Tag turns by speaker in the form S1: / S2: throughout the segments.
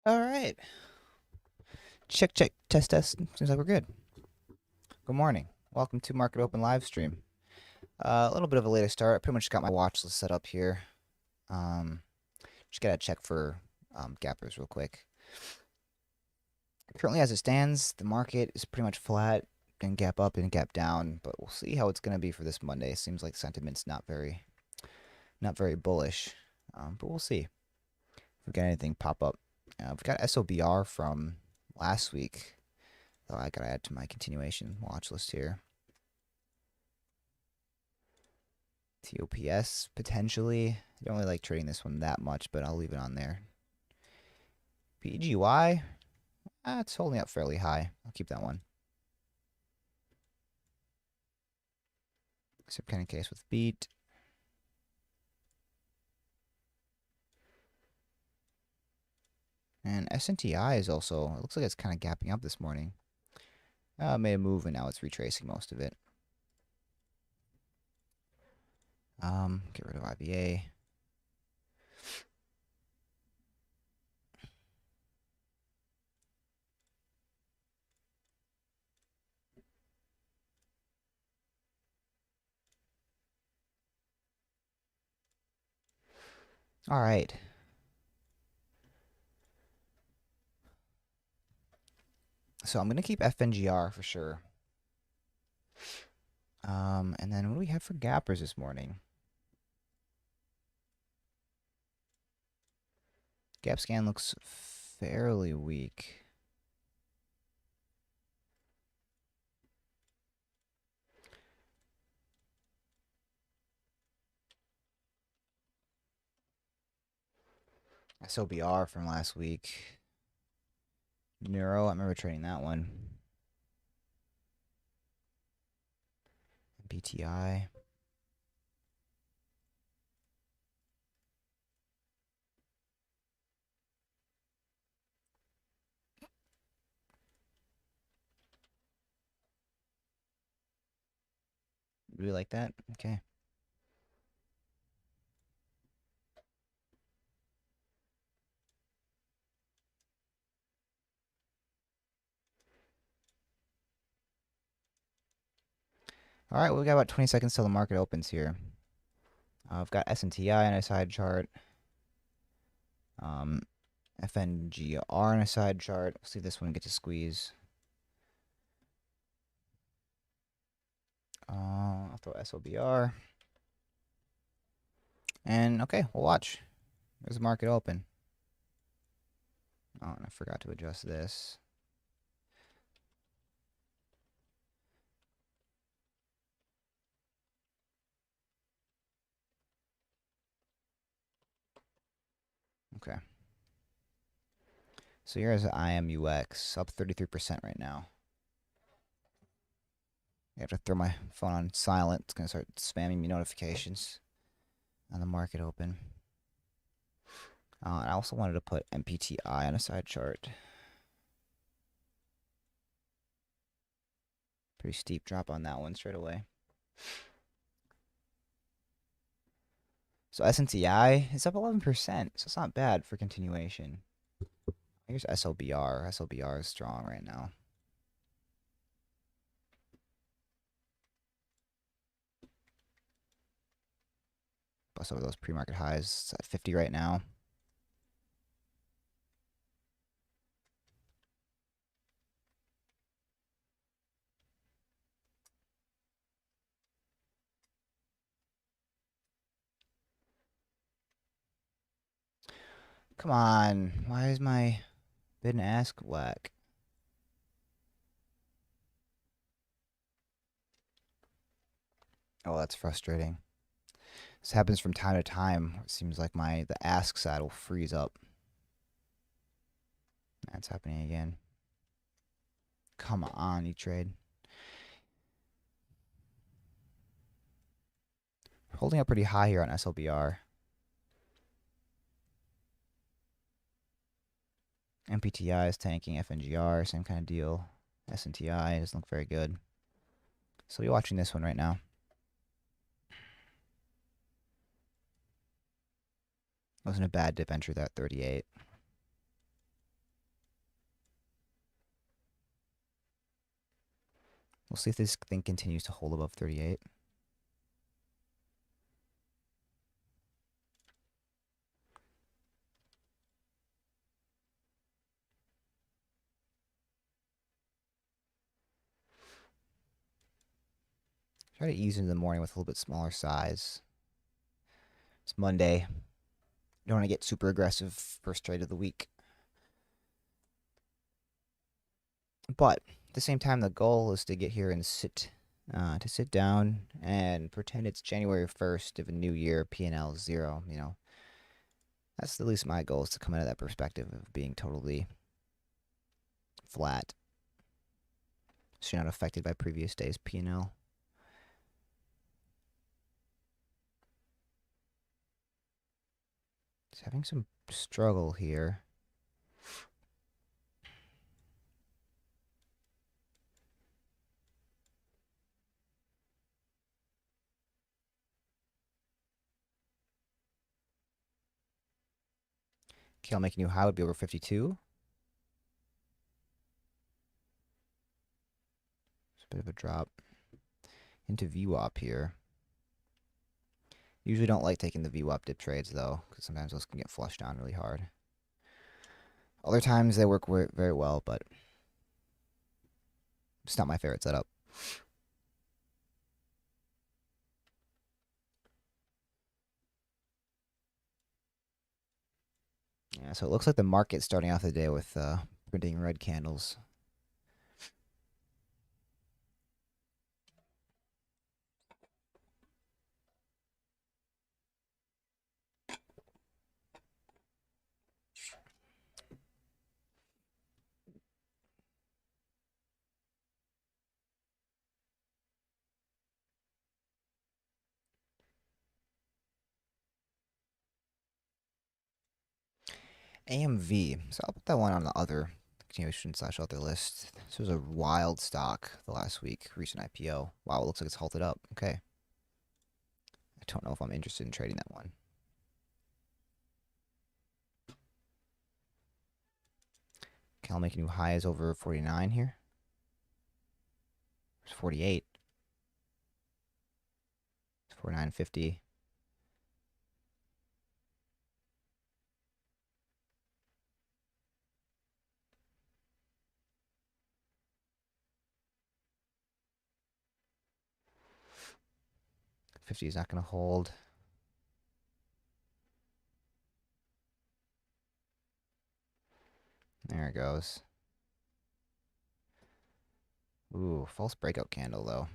S1: All right. Check, check, test, test. Seems like we're good. Good morning. Welcome to Market Open live stream. A little bit of a later start. I pretty much got my watch list set up here. Um, just gotta check for gappers real quick. Currently, as it stands, the market is pretty much flat. Can gap up and gap down, but we'll see how it's gonna be for this Monday. Seems like sentiment's not very bullish, but we'll see if we got anything pop up. We've got SOBR from last week. Oh, I gotta add to my continuation watch list here. TOPS potentially. I don't really like trading this one that much, but I'll leave it on there. PGY, it's holding up fairly high. I'll keep that one. Same kind of case with beat. And SNTI is also, it looks like it's kind of gapping up this morning. Made a move and now it's retracing most of it. Get rid of IBA. All right. So I'm going to keep FNGR for sure. And then what do we have for gappers this morning? Gap scan looks fairly weak. SOBR from last week. Neuro, I remember trading that one. BTI. Really like that? Okay. All right, well, we got about 20 seconds till the market opens here. I've got SNTI on a side chart. Um, FNGR on a side chart. We'll see if this one gets a squeeze. I'll throw SOBR. And okay, we'll watch. There's the market open. Oh, and I forgot to adjust this. Okay. So here's IMUX, up 33% right now. I have to throw my phone on silent. It's going to start spamming me notifications on the market open. And I also wanted to put MPTI on a side chart. Pretty steep drop on that one straight away. So SNTI is up 11%, so it's not bad for continuation. Here's SLBR. SLBR is strong right now. Bust over those pre-market highs. It's at 50 right now. Come on. Why is my bid and ask whack? Oh, that's frustrating. This happens from time to time. It seems like the ask side will freeze up. That's happening again. Come on, E-Trade. Holding up pretty high here on SLBR. MPTI is tanking. FNGR, same kind of deal. SNTI doesn't look very good. So you're watching this one right now. Wasn't a bad dip entry that 38. We'll see if this thing continues to hold above 38. Try to ease into the morning with a little bit smaller size. It's Monday. You don't want to get super aggressive first trade of the week. But at the same time, the goal is to get here and sit down and pretend it's January 1st of a new year, P&L 0. That's at least my goal, is to come out of that perspective of being totally flat, so you're not affected by previous days' P&L. It's having some struggle here. Okay, I'll make a new high, would be over 52. It's a bit of a drop into VWAP here. Usually don't like taking the VWAP dip trades, though, because sometimes those can get flushed down really hard. Other times they work very well, but it's not my favorite setup. Yeah, so it looks like the market's starting off the day with printing red candles. AMV. So I'll put that one on the other continuation slash other list. This was a wild stock the last week, recent IPO. Wow, it looks like it's halted up. Okay. I don't know if I'm interested in trading that one. Okay, I'll make a new high is over 49 here. It's 48. It's 49.50. $50 is not going to hold. There it goes. Ooh, false breakout candle, though.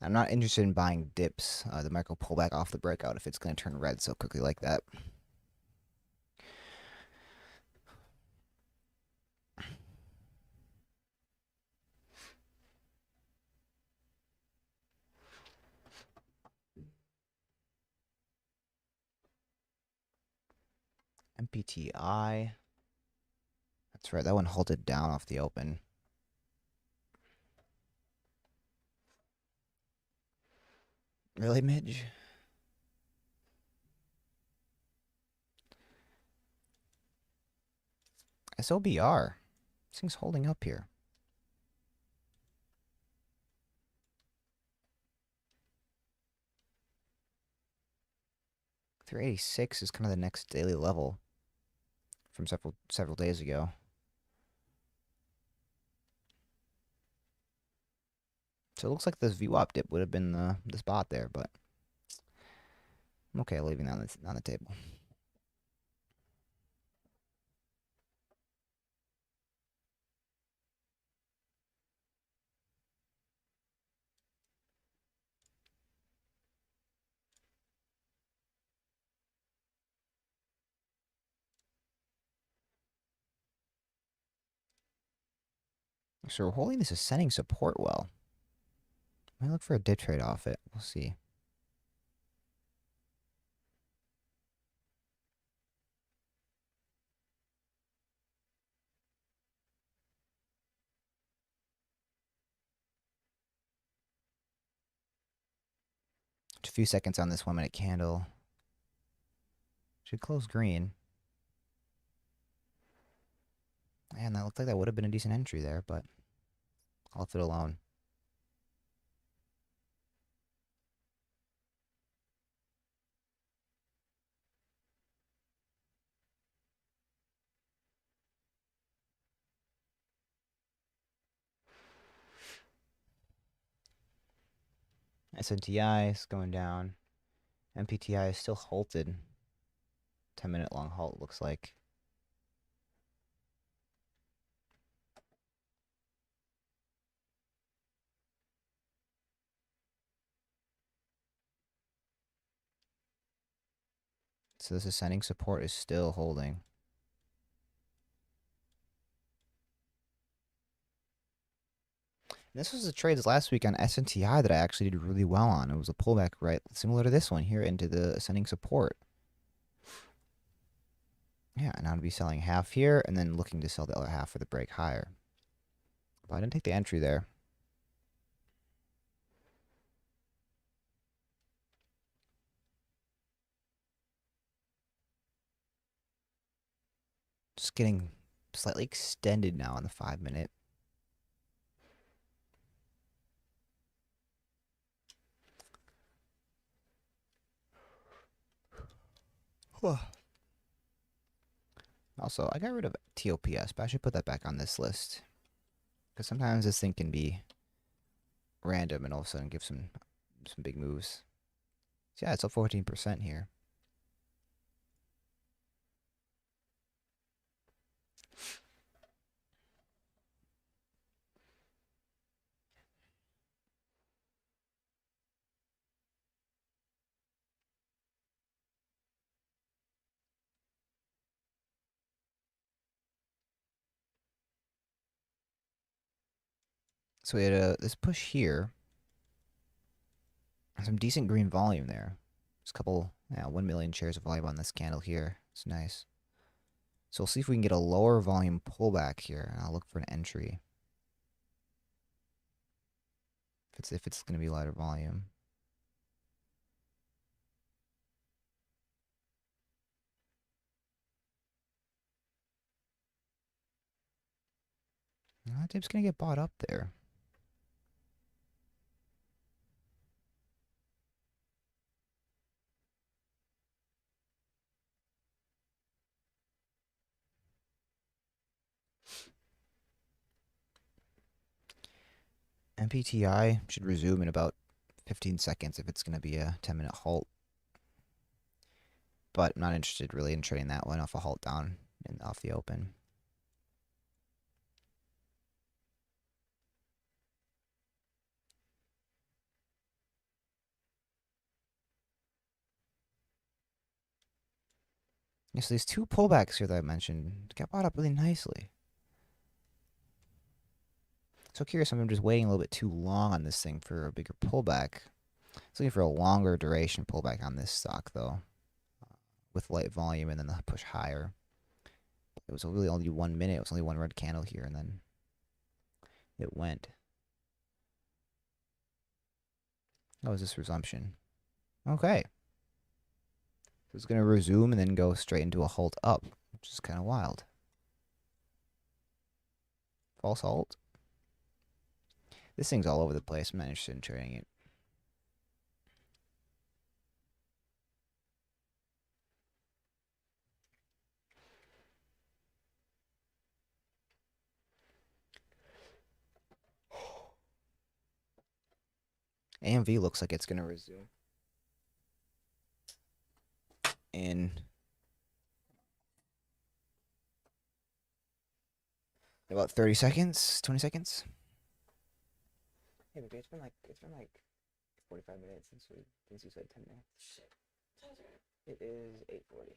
S1: I'm not interested in buying dips. The market will pull back off the breakout if it's going to turn red so quickly like that. MPTI. That's right, that one halted down off the open. Really, Midge? SOBR. This thing's holding up here. 386 is kind of the next daily level from several days ago. So it looks like this VWAP dip would have been the spot there, but I'm okay leaving that on the table. So we're holding this ascending support well. Might look for a dip trade off it. We'll see. Just a few seconds on this 1 minute candle. Should close green. And that looked like that would have been a decent entry there, but Left it alone. SNTI is going down. MPTI is still halted. 10-minute long halt looks like. So this ascending support is still holding. And this was the trades last week on SNTI that I actually did really well on. It was a pullback right similar to this one here into the ascending support. Yeah, and I'd be selling half here and then looking to sell the other half for the break higher. But I didn't take the entry there. Just getting slightly extended now on the 5-minute. Also, I got rid of TOPS, but I should put that back on this list. Because sometimes this thing can be random and all of a sudden give some big moves. So yeah, it's up 14% here. So we had this push here. Some decent green volume there. Just a couple, 1 million shares of volume on this candle here. It's nice. So we'll see if we can get a lower volume pullback here. And I'll look for an entry. If it's going to be lighter volume. That dip's going to get bought up there. MPTI should resume in about 15 seconds if it's going to be a 10-minute halt. But I'm not interested really in trading that one off a halt down and off the open. Yeah, so these two pullbacks here that I mentioned got bought up really nicely. So curious if I'm just waiting a little bit too long on this thing for a bigger pullback. I was looking for a longer duration pullback on this stock though, with light volume and then the push higher. It was really only 1 minute. It was only one red candle here, and then it went. That was this resumption. Okay. So it's going to resume and then go straight into a halt up, which is kind of wild. False halt. This thing's all over the place. I'm not interested in trading it. AMV looks like it's going to resume in about 30 seconds, 20 seconds. Hey, baby, it's been like 45 minutes since you said 10 minutes. It is 8:40.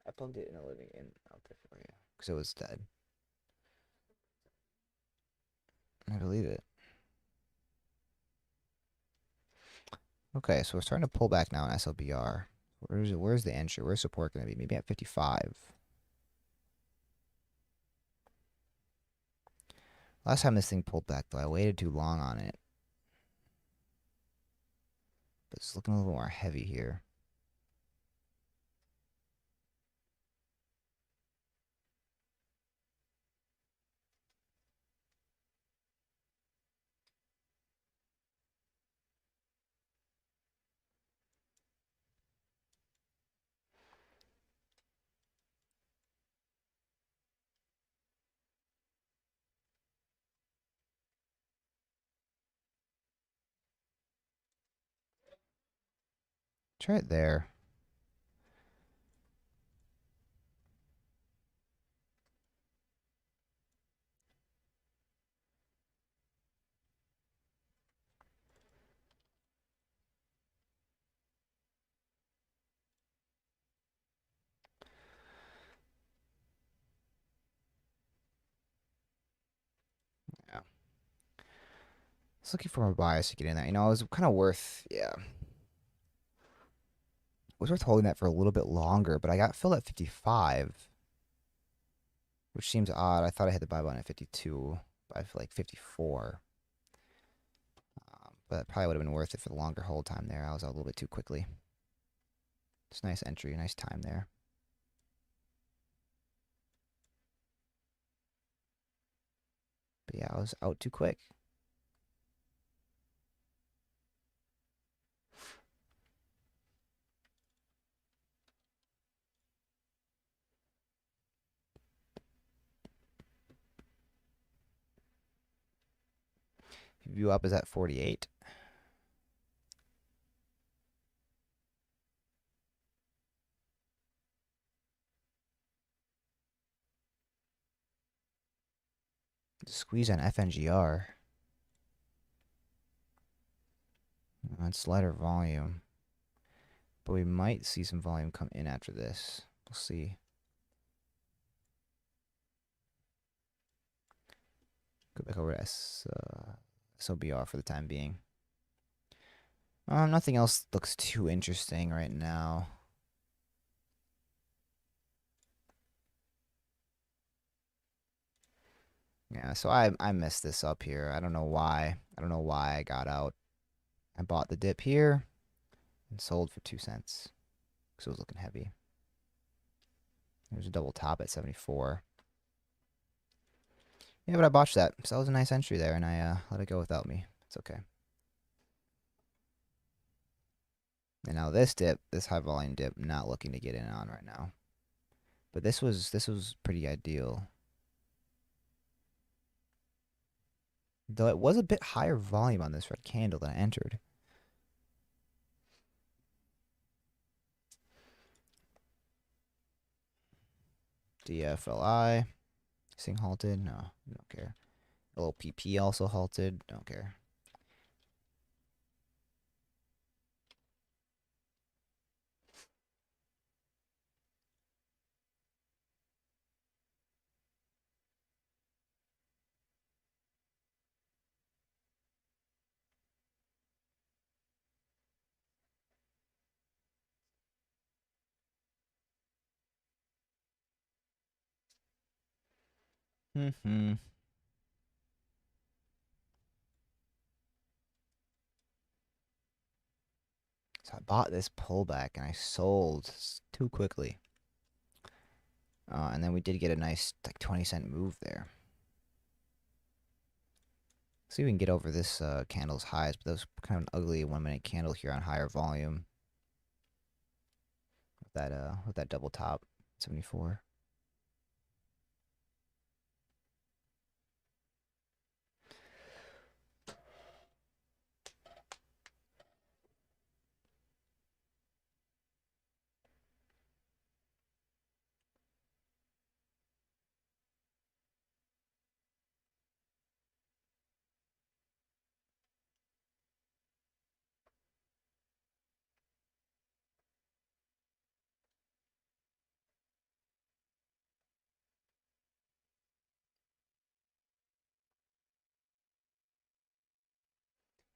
S1: I plugged it in a living in out there for you because it was dead. I believe it. Okay, so we're starting to pull back now in SLBR. Where's the entry? Where's support going to be? Maybe at 55. Last time this thing pulled back, though, I waited too long on it. But it's looking a little more heavy here. try it there. Yeah. I was looking for more bias to get in there. You know, it was kind of worth, yeah. It was worth holding that for a little bit longer, but I got filled at 55, which seems odd. I thought I had the buy button at 52, but I feel like 54. But it probably would have been worth it for the longer hold time there. I was out a little bit too quickly. It's a nice entry, nice time there. But yeah, I was out too quick. View up is at 48. Squeeze on FNGR. That's lighter volume. But we might see some volume come in after this. We'll see. Go back over to SOBR for the time being. Nothing else looks too interesting right now. Yeah, so I messed this up here. I don't know why. I don't know why I got out. I bought the dip here and sold for 2 cents because it was looking heavy. There's a double top at 74. Yeah, but I botched that. So that was a nice entry there, and I let it go without me. It's okay. And now this dip, this high volume dip, not looking to get in on right now. But this was pretty ideal. Though it was a bit higher volume on this red candle than I entered. DFLI. This thing halted? No, don't care. LPP also halted. Don't care. Mm-hmm. So I bought this pullback and I sold too quickly. And then we did get a nice like 20-cent move there. See if we can get over this candle's highs, but that was kind of an ugly 1-minute candle here on higher volume. With that double top, 74.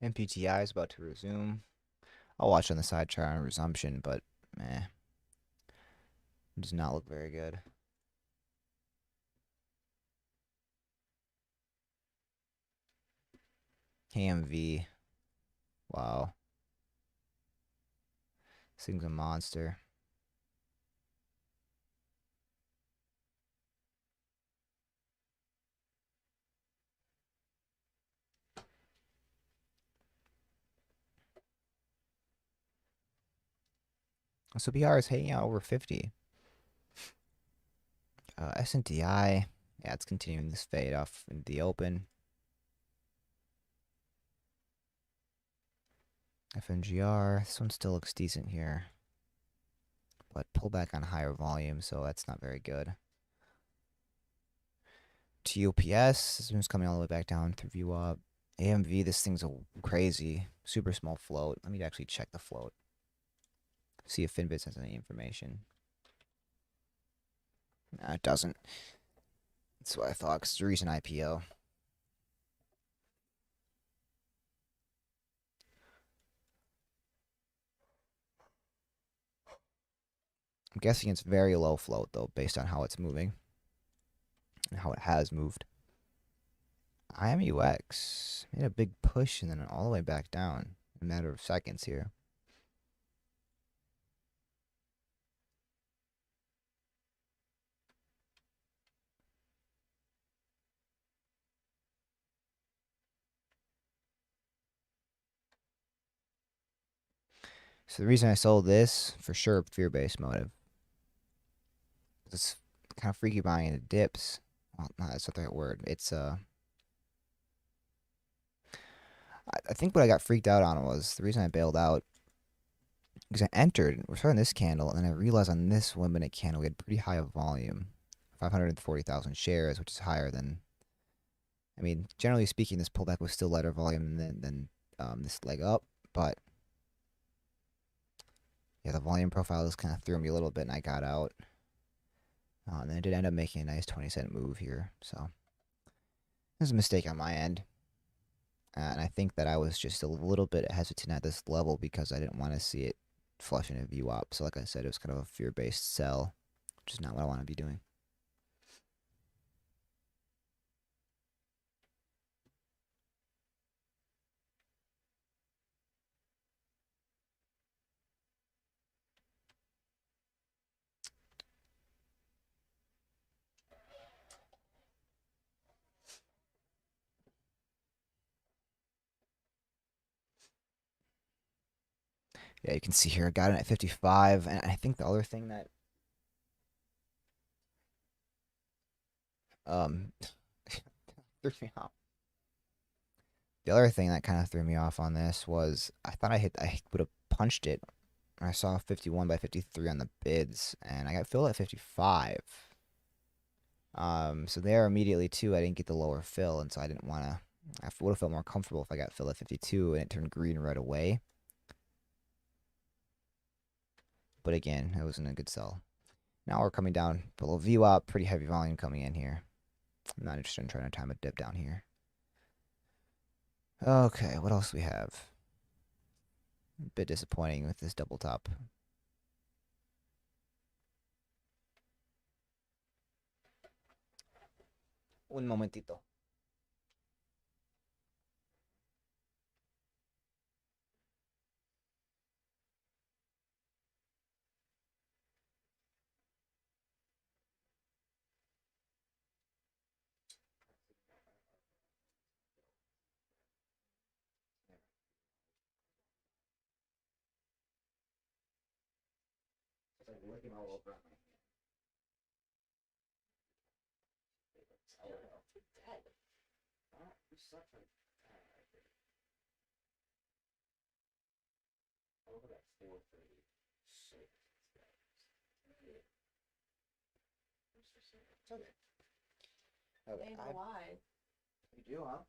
S1: MPTI is about to resume. I'll watch on the side chart on resumption, but it does not look very good. KMV. Wow. This thing's a monster. So BR is hanging out over 50. S&DI, yeah, it's continuing this fade off in the open. FNGR, this one still looks decent here, but pull back on higher volume, so that's not very good. TOPS, this one's coming all the way back down through view up. AMV, this thing's a crazy, super small float. Let me actually check the float. See if Finbits has any information. No, it doesn't. That's what I thought, because it's a recent IPO. I'm guessing it's very low float, though, based on how it's moving and how it has moved. IMUX made a big push and then all the way back down in a matter of seconds here. So the reason I sold this, for sure, fear-based motive. It's kind of freaky buying into dips. Well, no, that's not the right word. It's I think what I got freaked out on was the reason I bailed out because I entered. We're starting this candle, and then I realized on this 1 minute candle we had pretty high of volume, 540,000 shares, which is higher than. I mean, generally speaking, this pullback was still lighter volume than this leg up, but yeah, the volume profile just kind of threw me a little bit, and I got out. And then I did end up making a nice 20-cent move here, so this is a mistake on my end. And I think that I was just a little bit hesitant at this level because I didn't want to see it flush in a view up. So like I said, it was kind of a fear-based sell, which is not what I want to be doing. Yeah, you can see here I got it at 55, and I think the other thing that um threw me off. The other thing that kind of threw me off on this was I thought I would have punched it. I saw 51 by 53 on the bids, and I got filled at 55. So there immediately too, I didn't get the lower fill, and so I didn't want to. I would have felt more comfortable if I got filled at 52 and it turned green right away. But again, it wasn't a good sell. Now we're coming down below VWAP, pretty heavy volume coming in here. I'm not interested in trying to time a dip down here. Okay, what else do we have? A bit disappointing with this double top. Un momentito. It's like licking all over on my hand. Dead. Oh, you suck like over that 430. Shit. It's okay. Okay. You do, huh?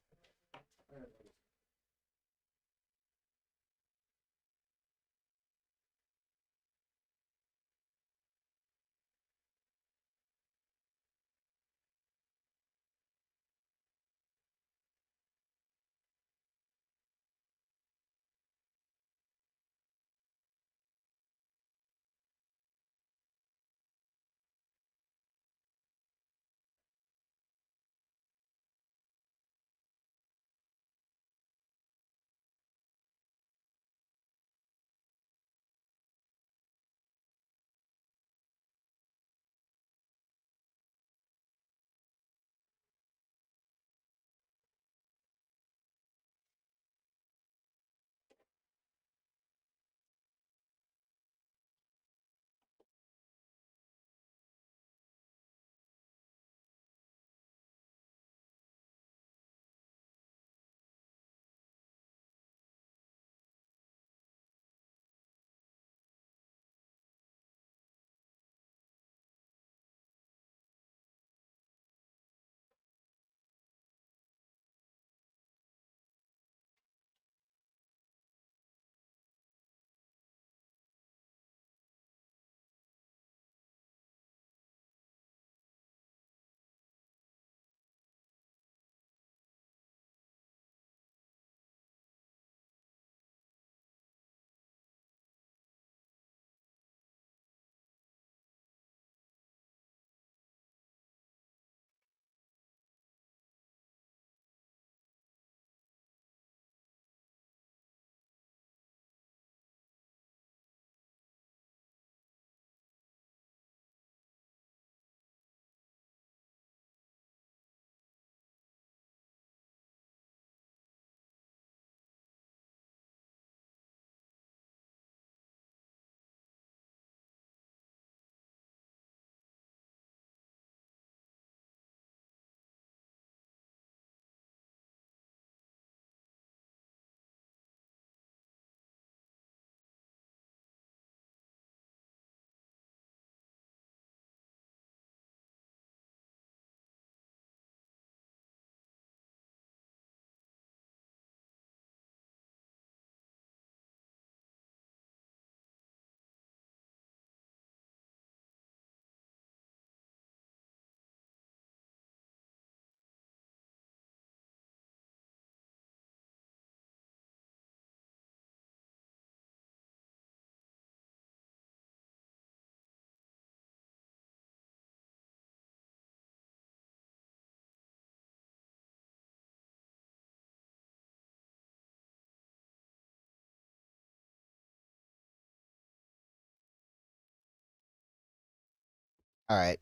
S1: All right,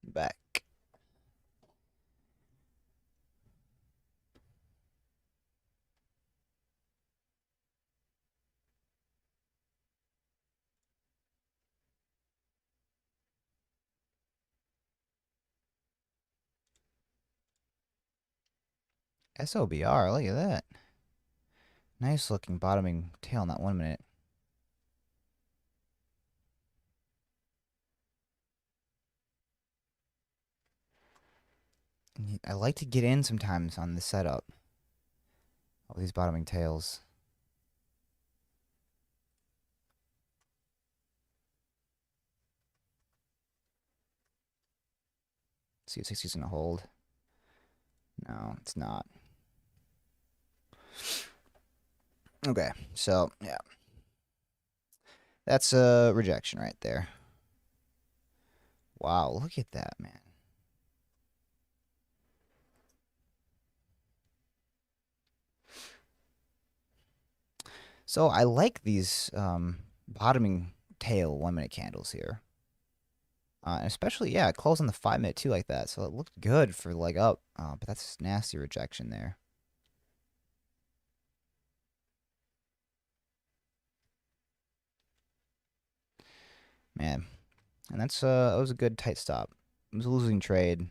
S1: back. SOBR, look at that. Nice looking bottoming tail in that 1 minute. I like to get in sometimes on the setup of these bottoming tails. See if 60's gonna hold. No, it's not. Okay, so yeah, that's a rejection right there. Wow, look at that, man. So I like these bottoming tail 1 minute candles here. Especially, yeah, close on the 5 minute too, like that. So it looked good for leg up, but that's nasty rejection there. Man, and that's that was a good tight stop. It was a losing trade,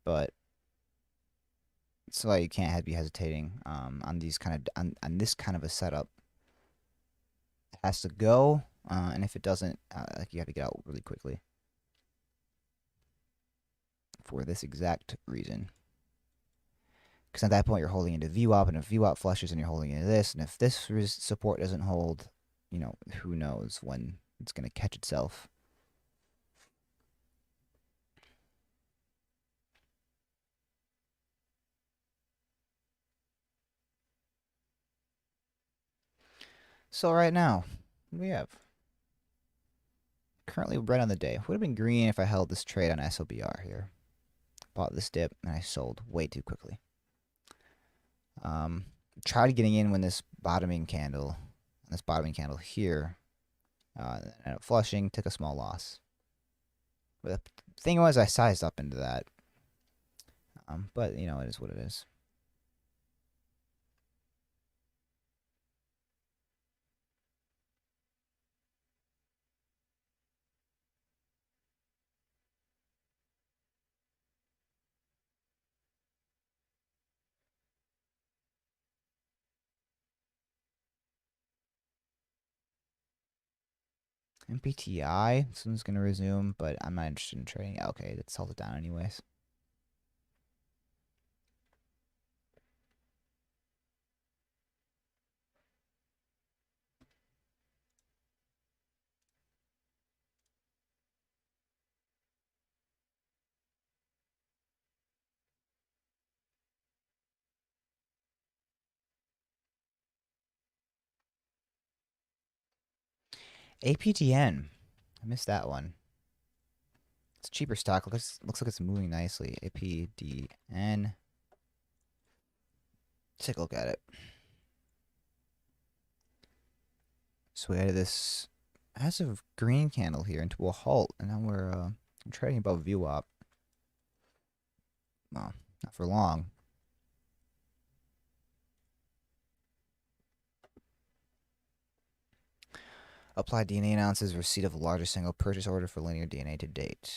S1: but it's why you can't be hesitating on these kind of on this kind of a setup. It has to go, and if it doesn't, like you have to get out really quickly for this exact reason. Because at that point you're holding into VWAP, and if VWAP flushes, and you're holding into this, and if this support doesn't hold, you know, who knows when it's gonna catch itself. So right now, we have currently red on the day. Would have been green if I held this trade on SOBR here. Bought this dip and I sold way too quickly. Tried getting in when this bottoming candle here, ended up flushing, took a small loss. But the thing was, I sized up into that. But you know, it is what it is. MPTI, this one's gonna resume, but I'm not interested in trading. Yeah, okay, it's held it down anyways. APTN, I missed that one. It's a cheaper stock. Looks like it's moving nicely. APDN. Take a look at it. So we had this massive green candle here into a halt, and now we're trading above VWAP. Well, not for long. Applied DNA announces receipt of the largest single purchase order for linear DNA to date.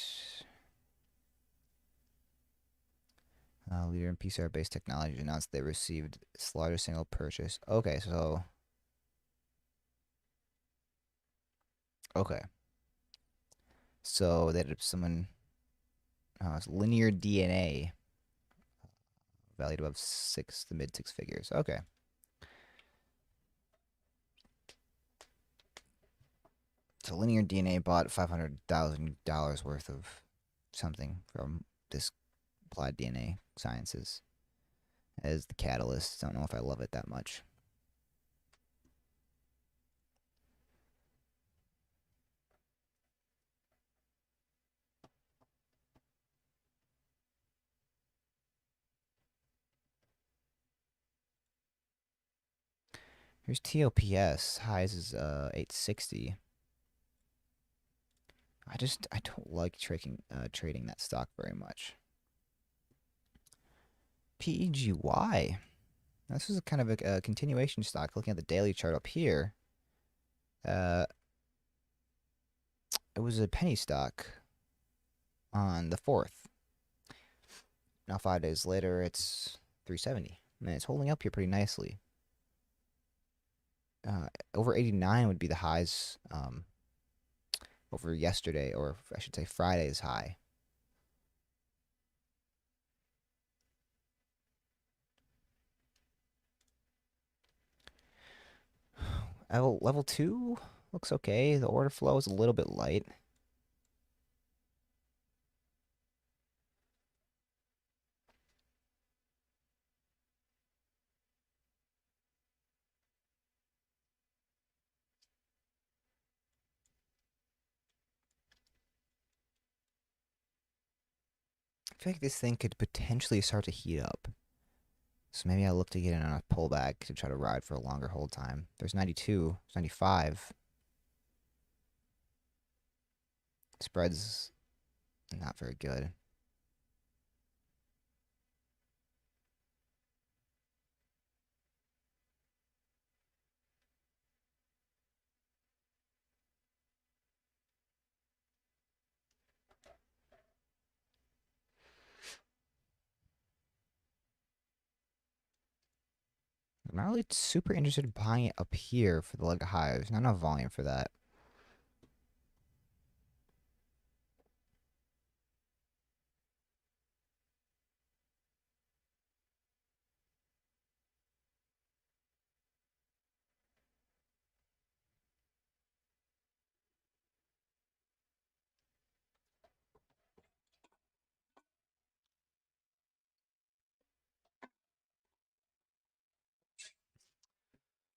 S1: Leader in PCR-based technology announced they received its largest single purchase. Okay, so okay, so that someone linear DNA valued above the mid six figures. Okay. So Linear DNA bought $500,000 worth of something from this Applied DNA Sciences as the catalyst. Don't know if I love it that much. Here's TOPS. Highs is 860. I don't like trading that stock very much. PEGY. This is a kind of a continuation stock. Looking at the daily chart up here, uh, it was a penny stock on the 4th. Now 5 days later, it's 370, and it's holding up here pretty nicely. Over 89 would be the highs over yesterday, or I should say Friday's high. Level 2 looks okay. The order flow is a little bit light. I feel like this thing could potentially start to heat up. So maybe I'll look to get in on a pullback to try to ride for a longer hold time. There's 92, 95. Spreads not very good. I'm not really super interested in buying it up here for the leg high. There's not enough volume for that.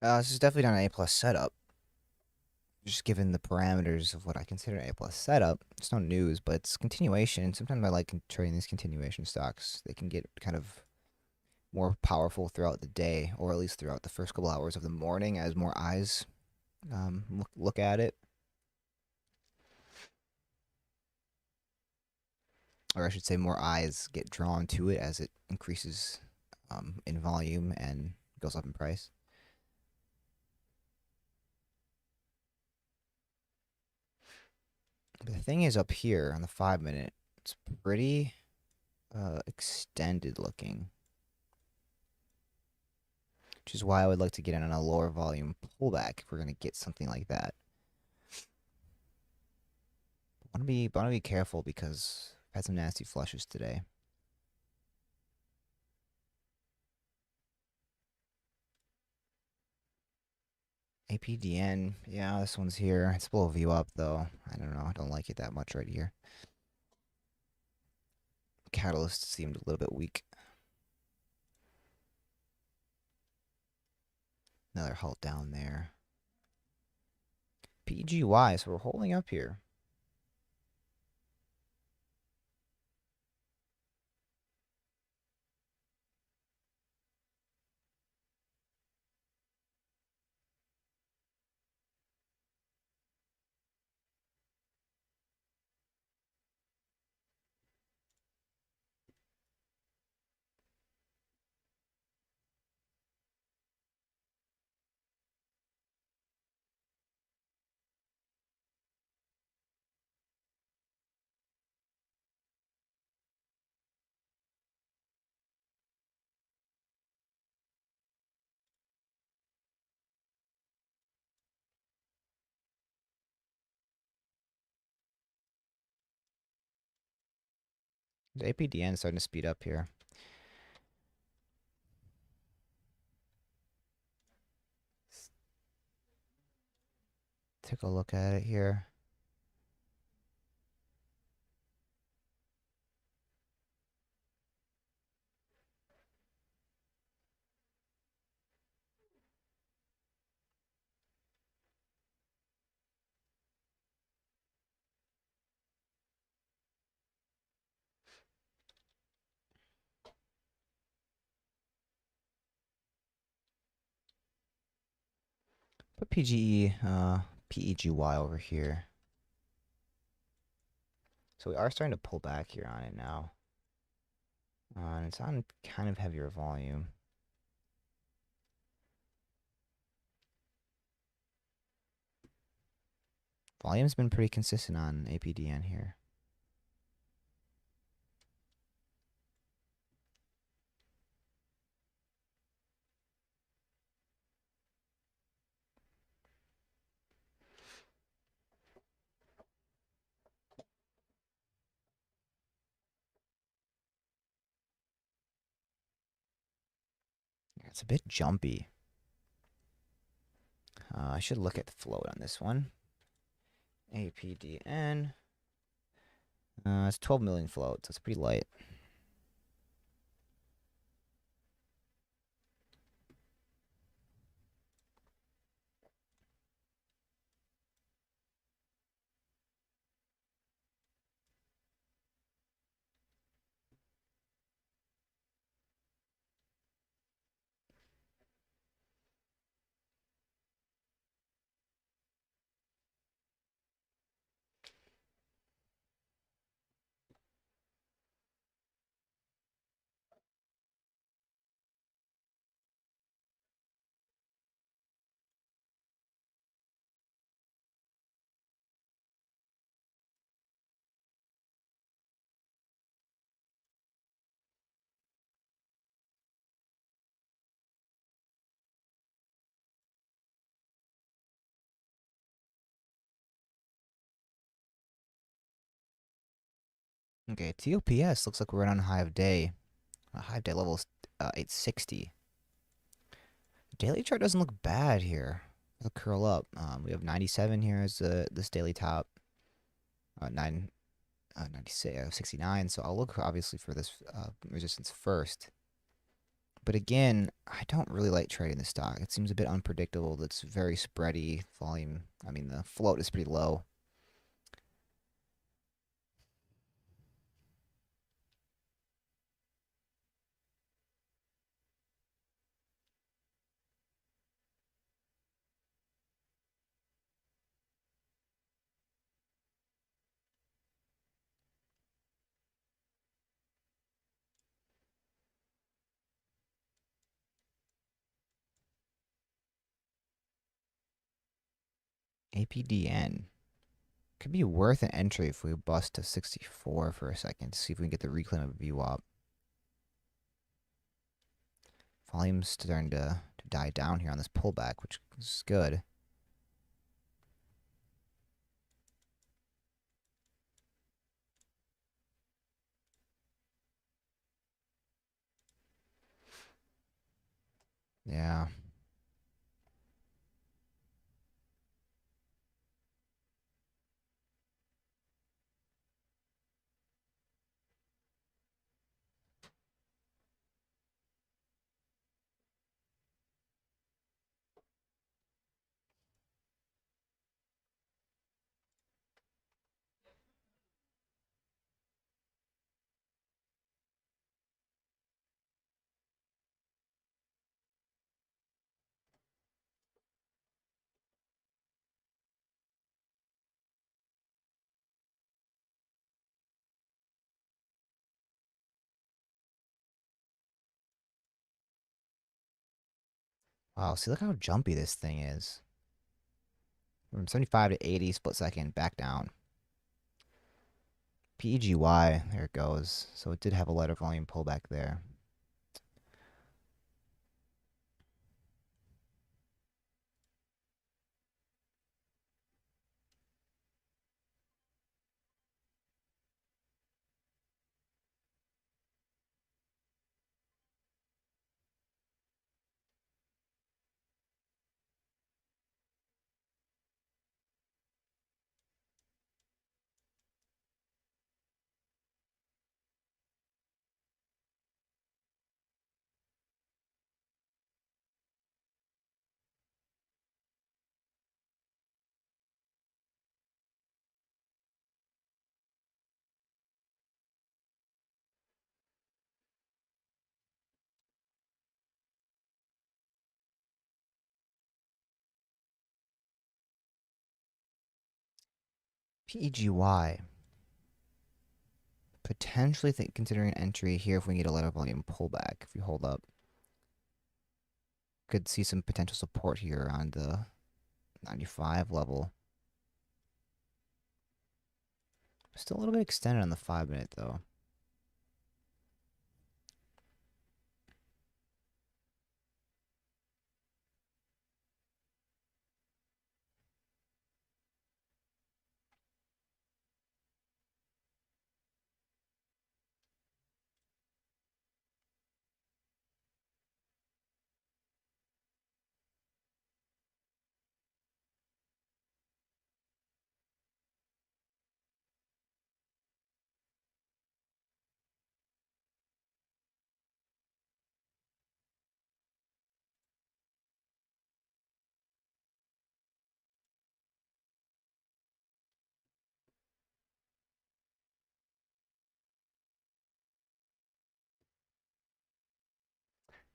S1: This is definitely not an A plus setup. Just given the parameters of what I consider an A plus setup, it's no news, but it's continuation. Sometimes I like trading these continuation stocks. They can get kind of more powerful throughout the day, or at least throughout the first couple hours of the morning, as more eyes look at it, or I should say, more eyes get drawn to it as it increases in volume and goes up in price. But the thing is, up here on the 5 minute, it's pretty extended looking, which is why I would like to get in on a lower volume pullback if we're going to get something like that. Want to be careful because I've had some nasty flushes today. APDN, yeah, this one's here. It's a little view up though. I don't know. I don't like it that much right here. Catalyst seemed a little bit weak. Another halt down there. PGY, so we're holding up here. The APDN is starting to speed up here. Take a look at it here. Put PGE, PEGY over here. So we are starting to pull back here on it now. And it's on kind of heavier volume. Volume's been pretty consistent on APDN here. It's a bit jumpy. I should look at the float on this one. APDN. It's 12 million float, so it's pretty light. Okay, TOPS looks like we're on high of day. High of day level is 860. Daily chart doesn't look bad here. It'll curl up. We have 97 here as this daily top. 96, 69. So I'll look obviously for this resistance first. But again, I don't really like trading the stock. It seems a bit unpredictable. It's very spready. Volume, I mean, the float is pretty low. APDN. Could be worth an entry if we bust to 64 for a second to see if we can get the reclaim of VWAP. Volume's starting to die down here on this pullback, which is good. Yeah. Wow, see, look how jumpy this thing is. From 75 to 80 split second, back down. PEGY, there it goes. So it did have a lighter volume pullback there. PEGY. Potentially think considering an entry here if we get a letter volume pullback. If we hold up, could see some potential support here on the 95 level. Still a little bit extended on the 5 minute though.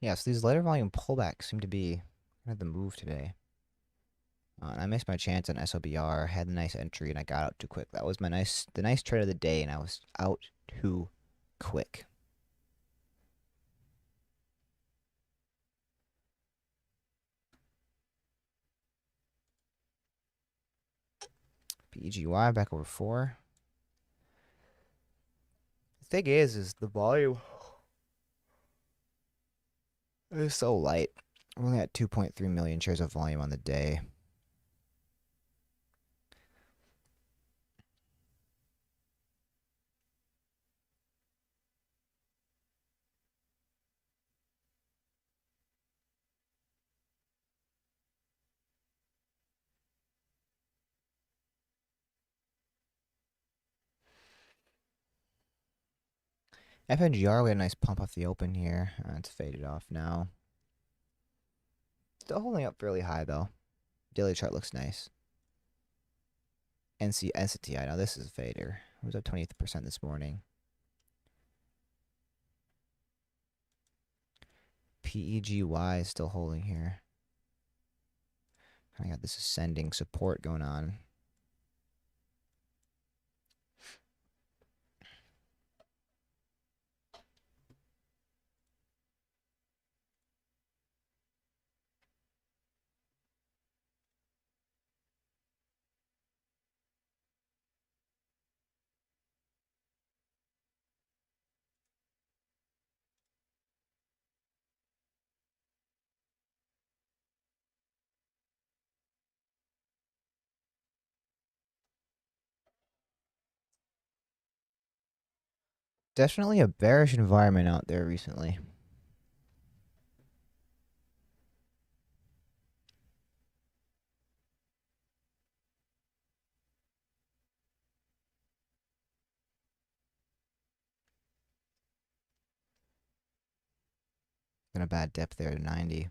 S1: Yeah, so these later volume pullbacks seem to be kind of the move today. And I missed my chance on SOBR. Had a nice entry and I got out too quick. That was the nice trade of the day, and I was out too quick. PEGY back over 4. The thing is the volume is so light. We're only at 2.3 million shares of volume on the day. FNGR, we had a nice pump off the open here. It's faded off now. Still holding up fairly high though. Daily chart looks nice. NCTI, now this is a fader. It was up 20% this morning. PEGY is still holding here. I got this ascending support going on. Definitely a bearish environment out there recently. Been a bad dip there to 90.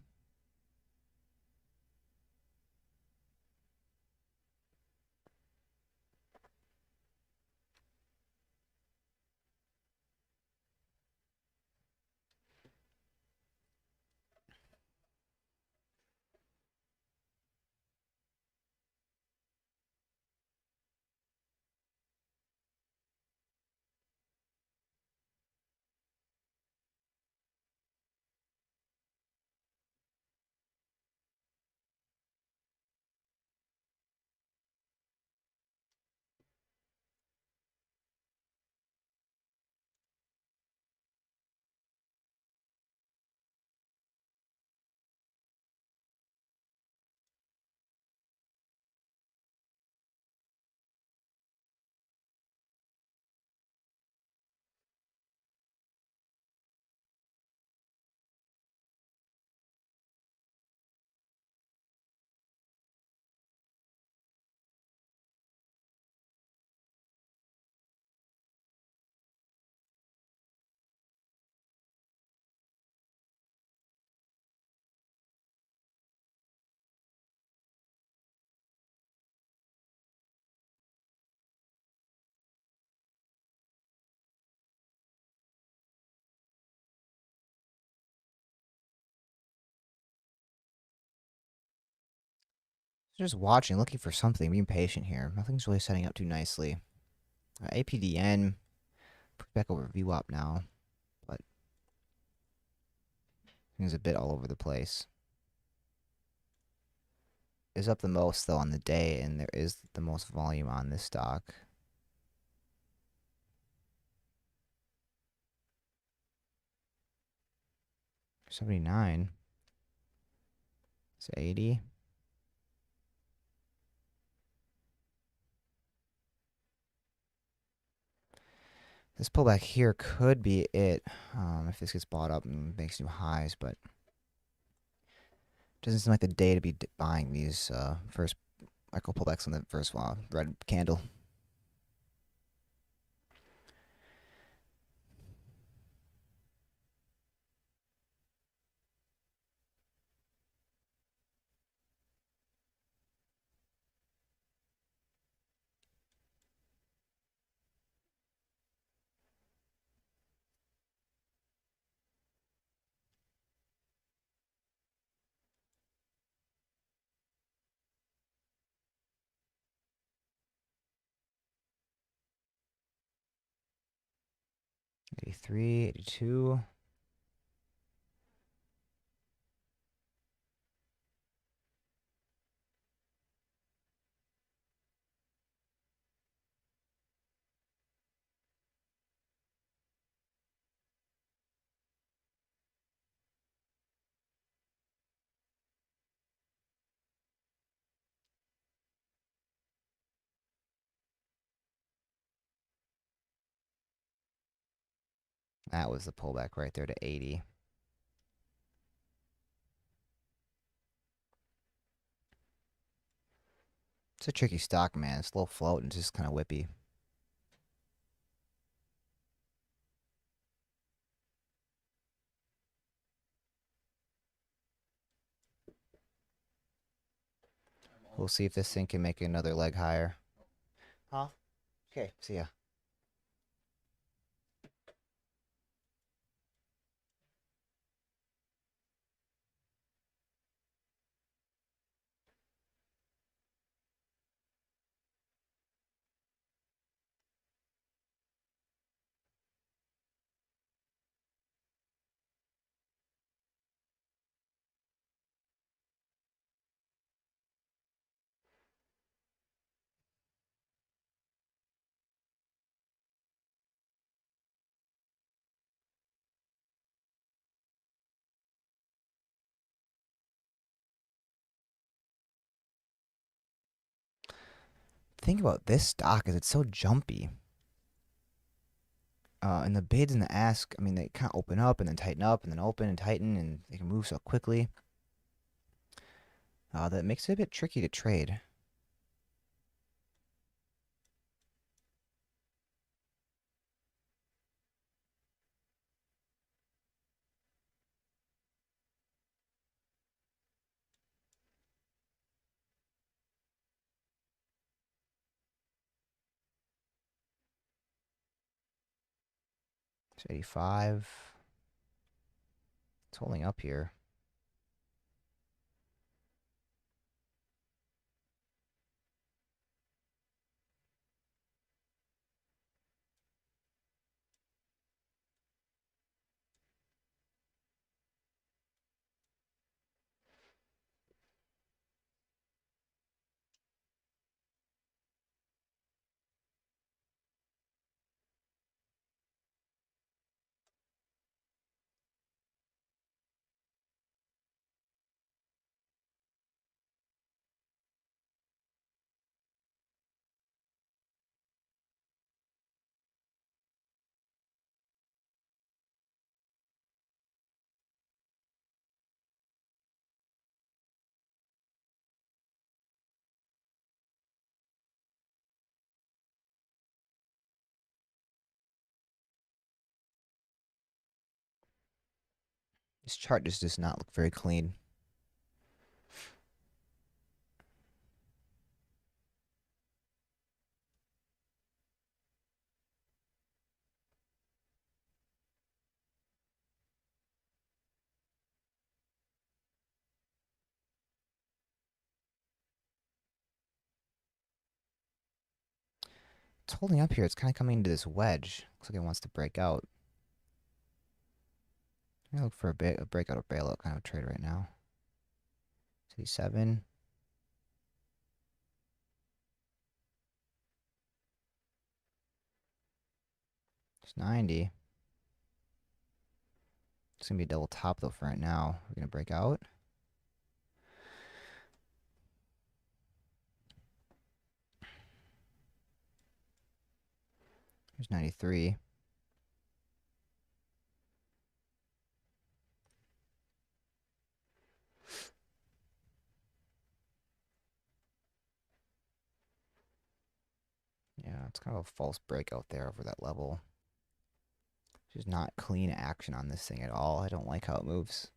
S1: Just watching, looking for something, being patient here. Nothing's really setting up too nicely. APDN back over VWAP now, but it's a bit all over the place. Is up the most though on the day, and there is the most volume on this stock. $79. It's 80. This pullback here could be it if this gets bought up and makes new highs, but doesn't seem like the day to be buying these first micro pullbacks on the first red candle. $83, $82. That was the pullback right there to 80. It's a tricky stock, man. It's low float and just kind of whippy. We'll see if this thing can make another leg higher. Huh? Okay, see ya. The thing about this stock is it's so jumpy. And the bids and the ask, I mean, they kind of open up and then tighten up and then open and tighten, and they can move so quickly. That makes it a bit tricky to trade. It's 85. It's holding up here. This chart just does not look very clean. It's holding up here. It's kind of coming into this wedge. Looks like it wants to break out. I'm gonna look for a breakout or bailout kind of trade right now. 87. It's 90. It's gonna be a double top though for right now. We're gonna break out. Here's 93. Yeah, it's kind of a false breakout there over that level. Just not clean action on this thing at all. I don't like how it moves.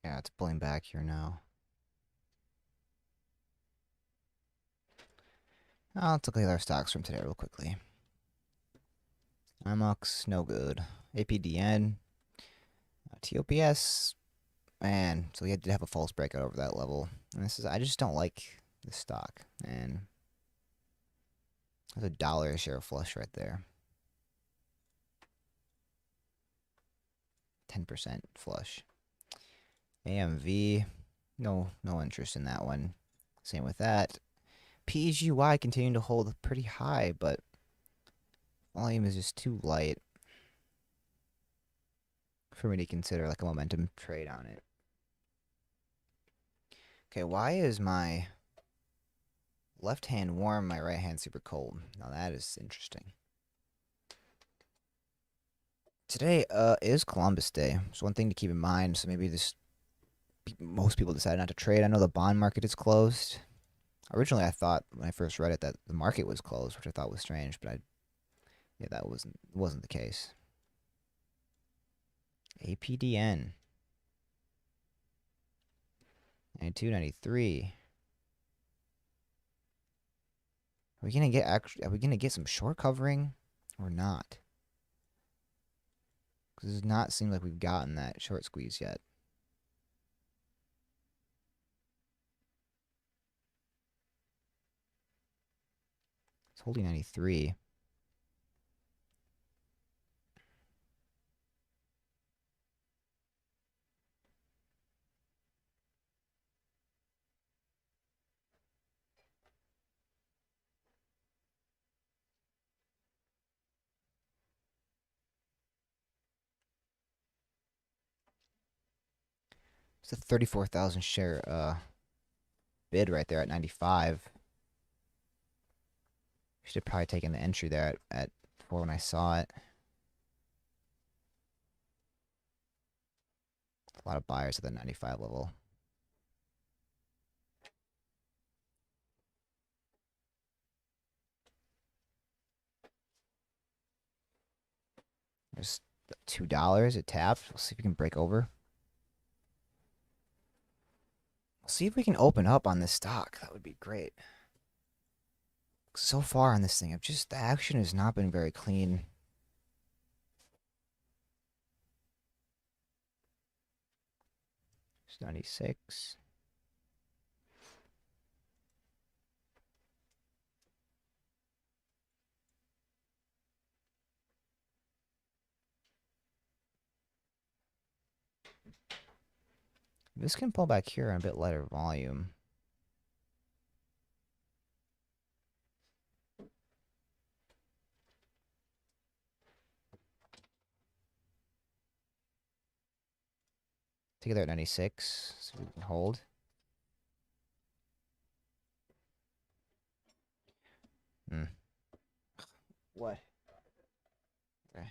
S1: Yeah, it's pulling back here now. Let's look at the other stocks from today real quickly. IMOX, no good. APDN, TOPS, man. So we had to have a false breakout over that level. And I just don't like this stock. And there's $1 a share flush right there. 10% flush. AMV, no interest in that one. Same with that. PGY continuing to hold pretty high, but volume is just too light for me to consider like a momentum trade on it. Okay, why is my left hand warm, my right hand super cold? Now that is interesting. Today is Columbus Day. So one thing to keep in mind. So maybe most people decide not to trade. I know the bond market is closed. Originally, I thought when I first read it that the market was closed, which I thought was strange, but yeah, that wasn't the case. APDN 92, 93. Are we gonna get some short covering or not? Because it does not seem like we've gotten that short squeeze yet. It's holding 93. It's a 34,000 share bid right there at 95. Should have probably taken the entry there at 4 when I saw it. A lot of buyers at the 95 level. There's $2 it tapped. We'll see if we can break over. We'll see if we can open up on this stock. That would be great. So far on this thing, the action has not been very clean. It's 96. This can pull back here on a bit lighter volume. Take it there at 96, so we can hold. What? Okay.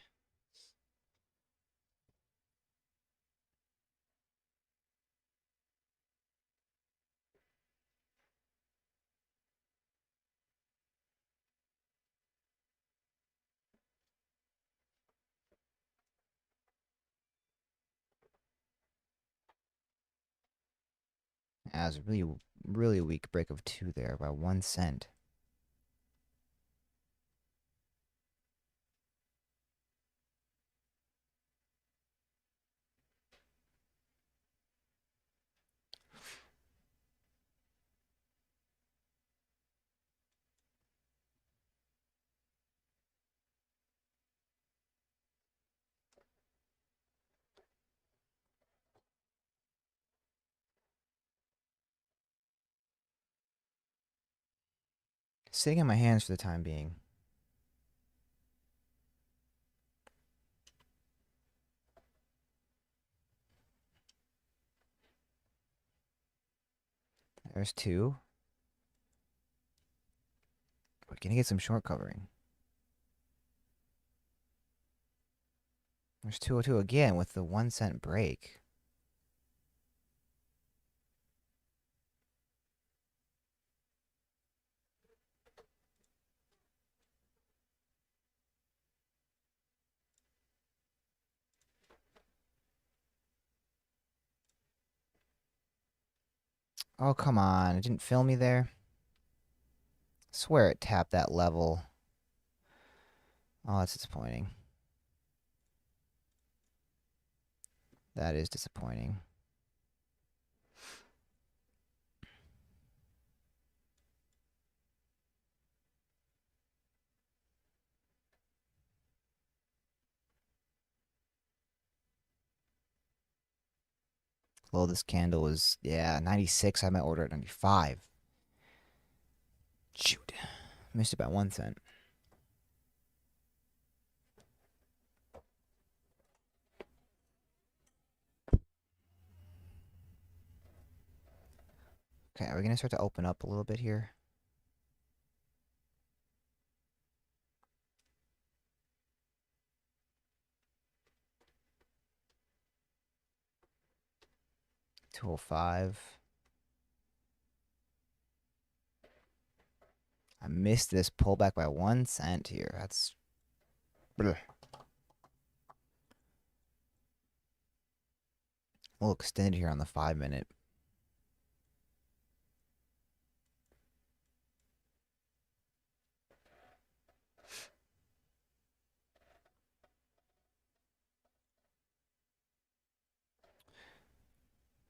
S1: As really, really weak break of two there by 1 cent. Sitting on my hands for the time being. There's two. We're gonna get some short covering. There's 202 again with the 1 cent break. Oh, come on. It didn't fill me there. Swear it tapped that level. Oh, that's disappointing. That is disappointing. Well, this candle was, yeah, 96. I might order at 95. Shoot. Missed it by 1 cent. Okay, are we going to start to open up a little bit here? $205. I missed this pullback by 1 cent here. That's... Bleh. A little extended here on the 5 minute.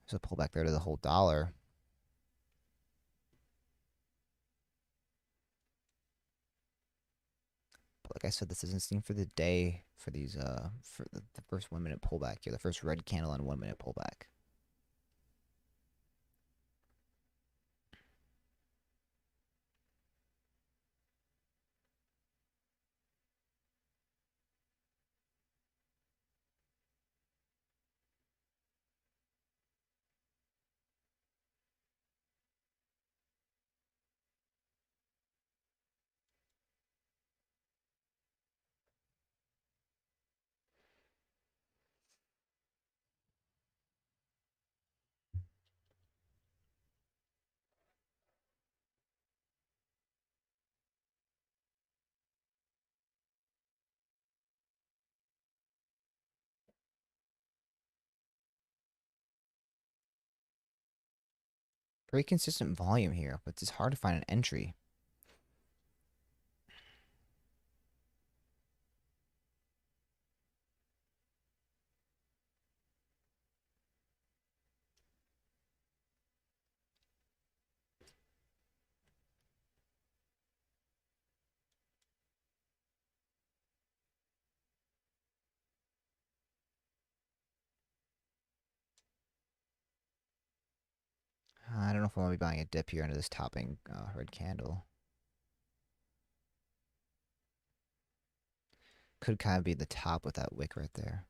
S1: There's a pullback there to the whole dollar. But like I said, this isn't seen for the day for these for the first 1 minute pullback here, the first red candle on 1 minute pullback. Pretty consistent volume here, but it's hard to find an entry. I don't know if I want to be buying a dip here into this topping red candle. Could kind of be the top with that wick right there.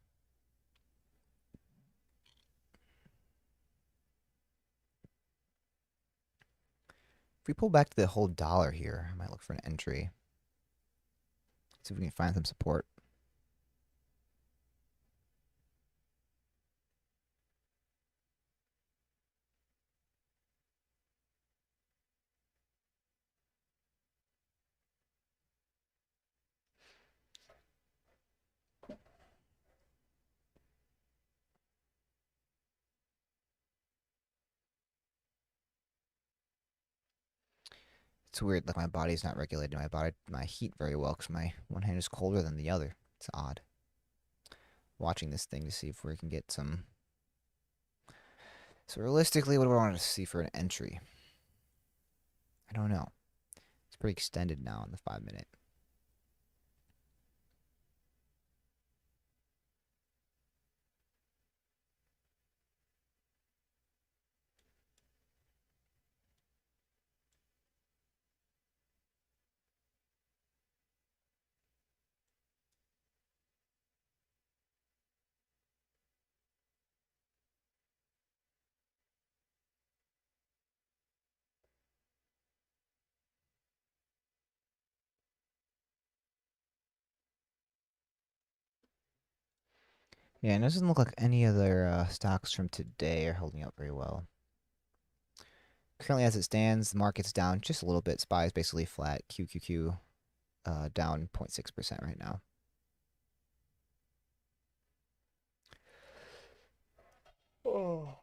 S1: If we pull back to the whole dollar here, I might look for an entry. See if we can find some support. It's weird, like my body's not regulating my heat very well because my one hand is colder than the other. It's odd. Watching this thing to see if we can get some. So realistically, what do I want to see for an entry? I don't know. It's pretty extended now in the 5 minute. Yeah, and it doesn't look like any other stocks from today are holding up very well. Currently, as it stands, the market's down just a little bit. SPY is basically flat. QQQ down 0.6% right now. Oh.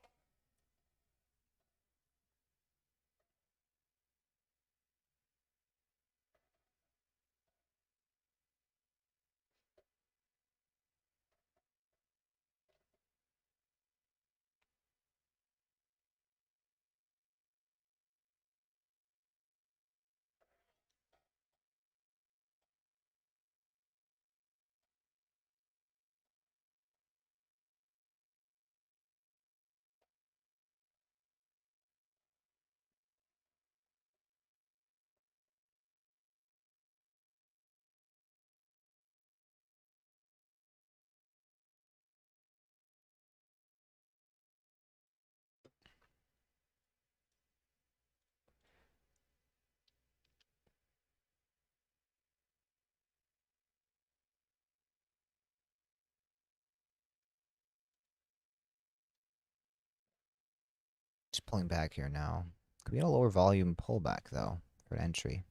S1: Just pulling back here now. Could be a lower volume pullback though for an entry.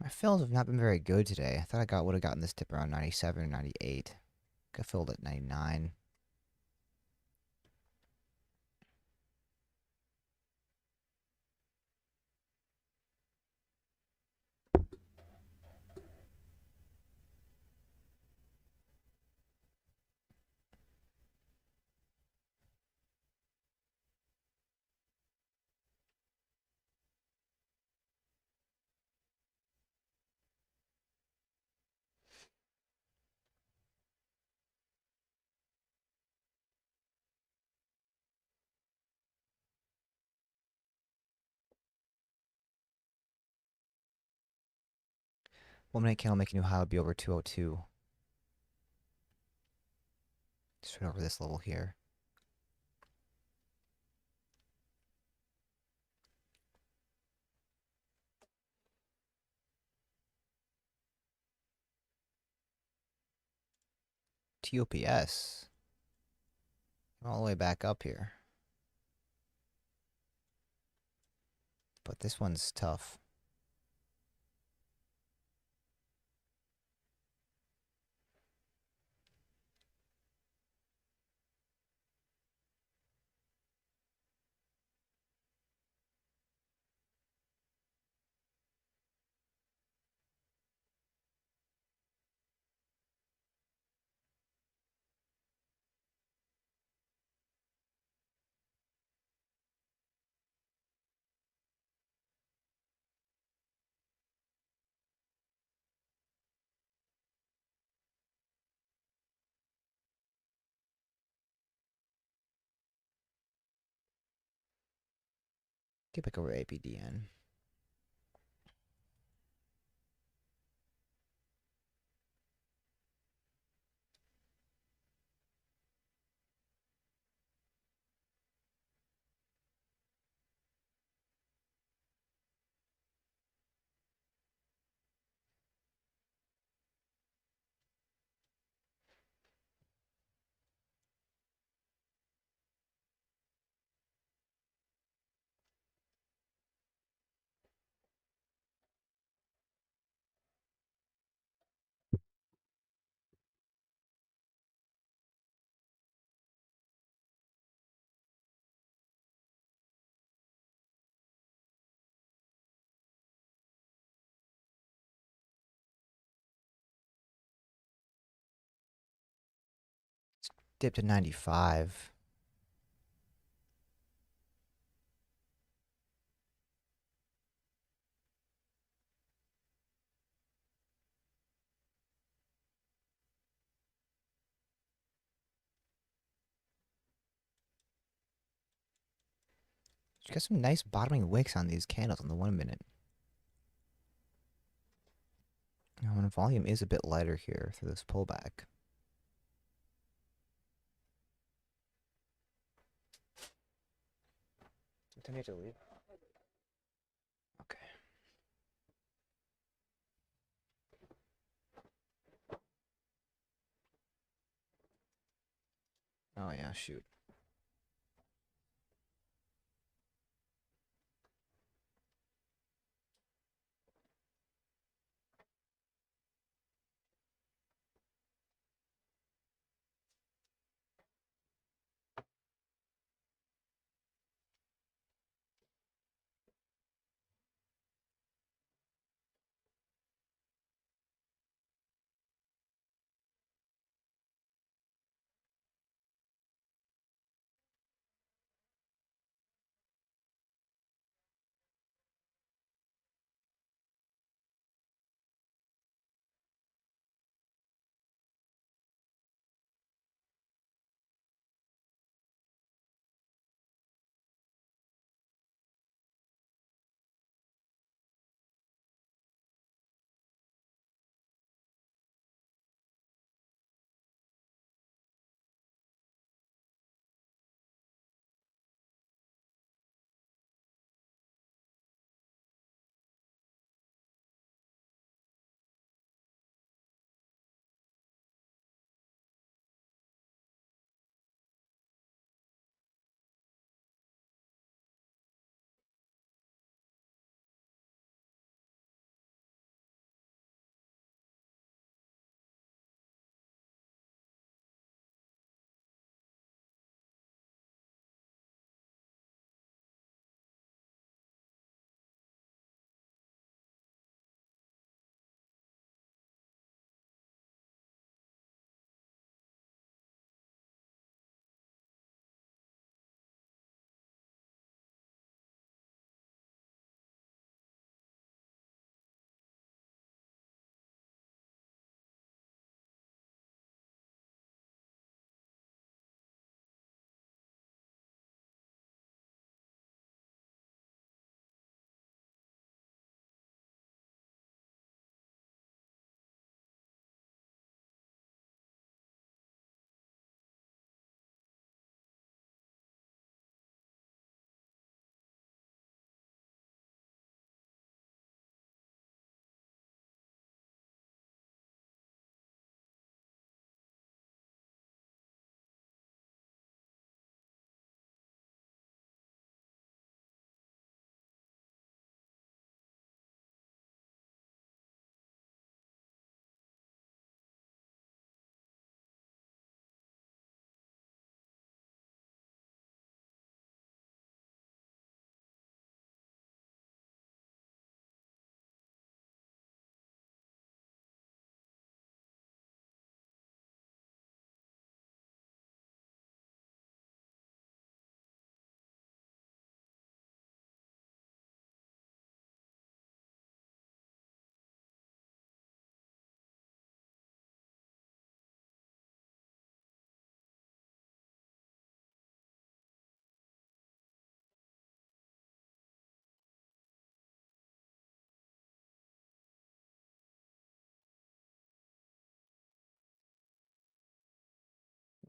S1: My fills have not been very good today. I thought would have gotten this tip around 97 or 98. Got filled at 99. One minute candle making new high would be over 202. Just right over this level here. TOPS. All the way back up here. But this one's tough. Get back over APDN. Dip to 95. Just got some nice bottoming wicks on these candles on the 1 minute. Now, and volume is a bit lighter here through this pullback. What time do you have to leave? Okay. Oh yeah, shoot.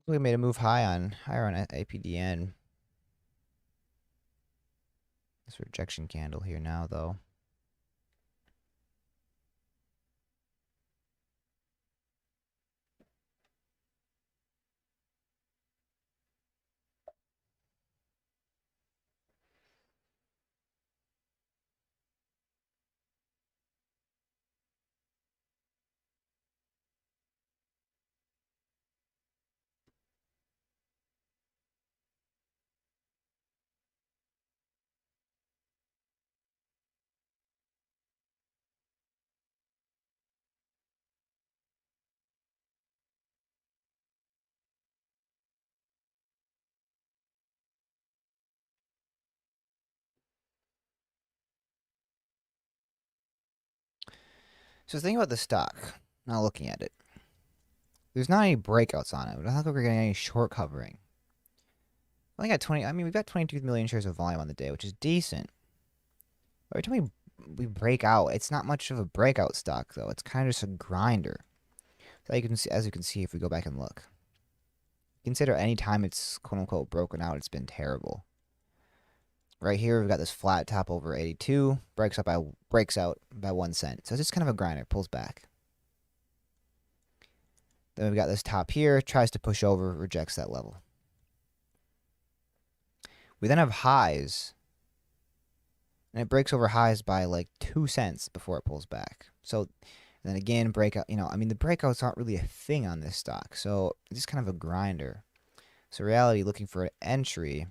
S1: We made a move higher on APDN. This rejection candle here now, though. So think about the stock. Now looking at it, there's not any breakouts on it. I don't think we're getting any short covering. I got 20. I mean, we've got 22 million shares of volume on the day, which is decent. Every time we break out, it's not much of a breakout stock though. It's kind of just a grinder. So you can see, as you can see, if we go back and look, consider any time it's quote unquote broken out, it's been terrible. Right here, we've got this flat top over 82, breaks out by 1 cent. So it's just kind of a grinder, pulls back. Then we've got this top here, tries to push over, rejects that level. We then have highs, and it breaks over highs by like 2 cents before it pulls back. So then again, breakout, I mean, the breakouts aren't really a thing on this stock. So it's just kind of a grinder. So reality, looking for an entry,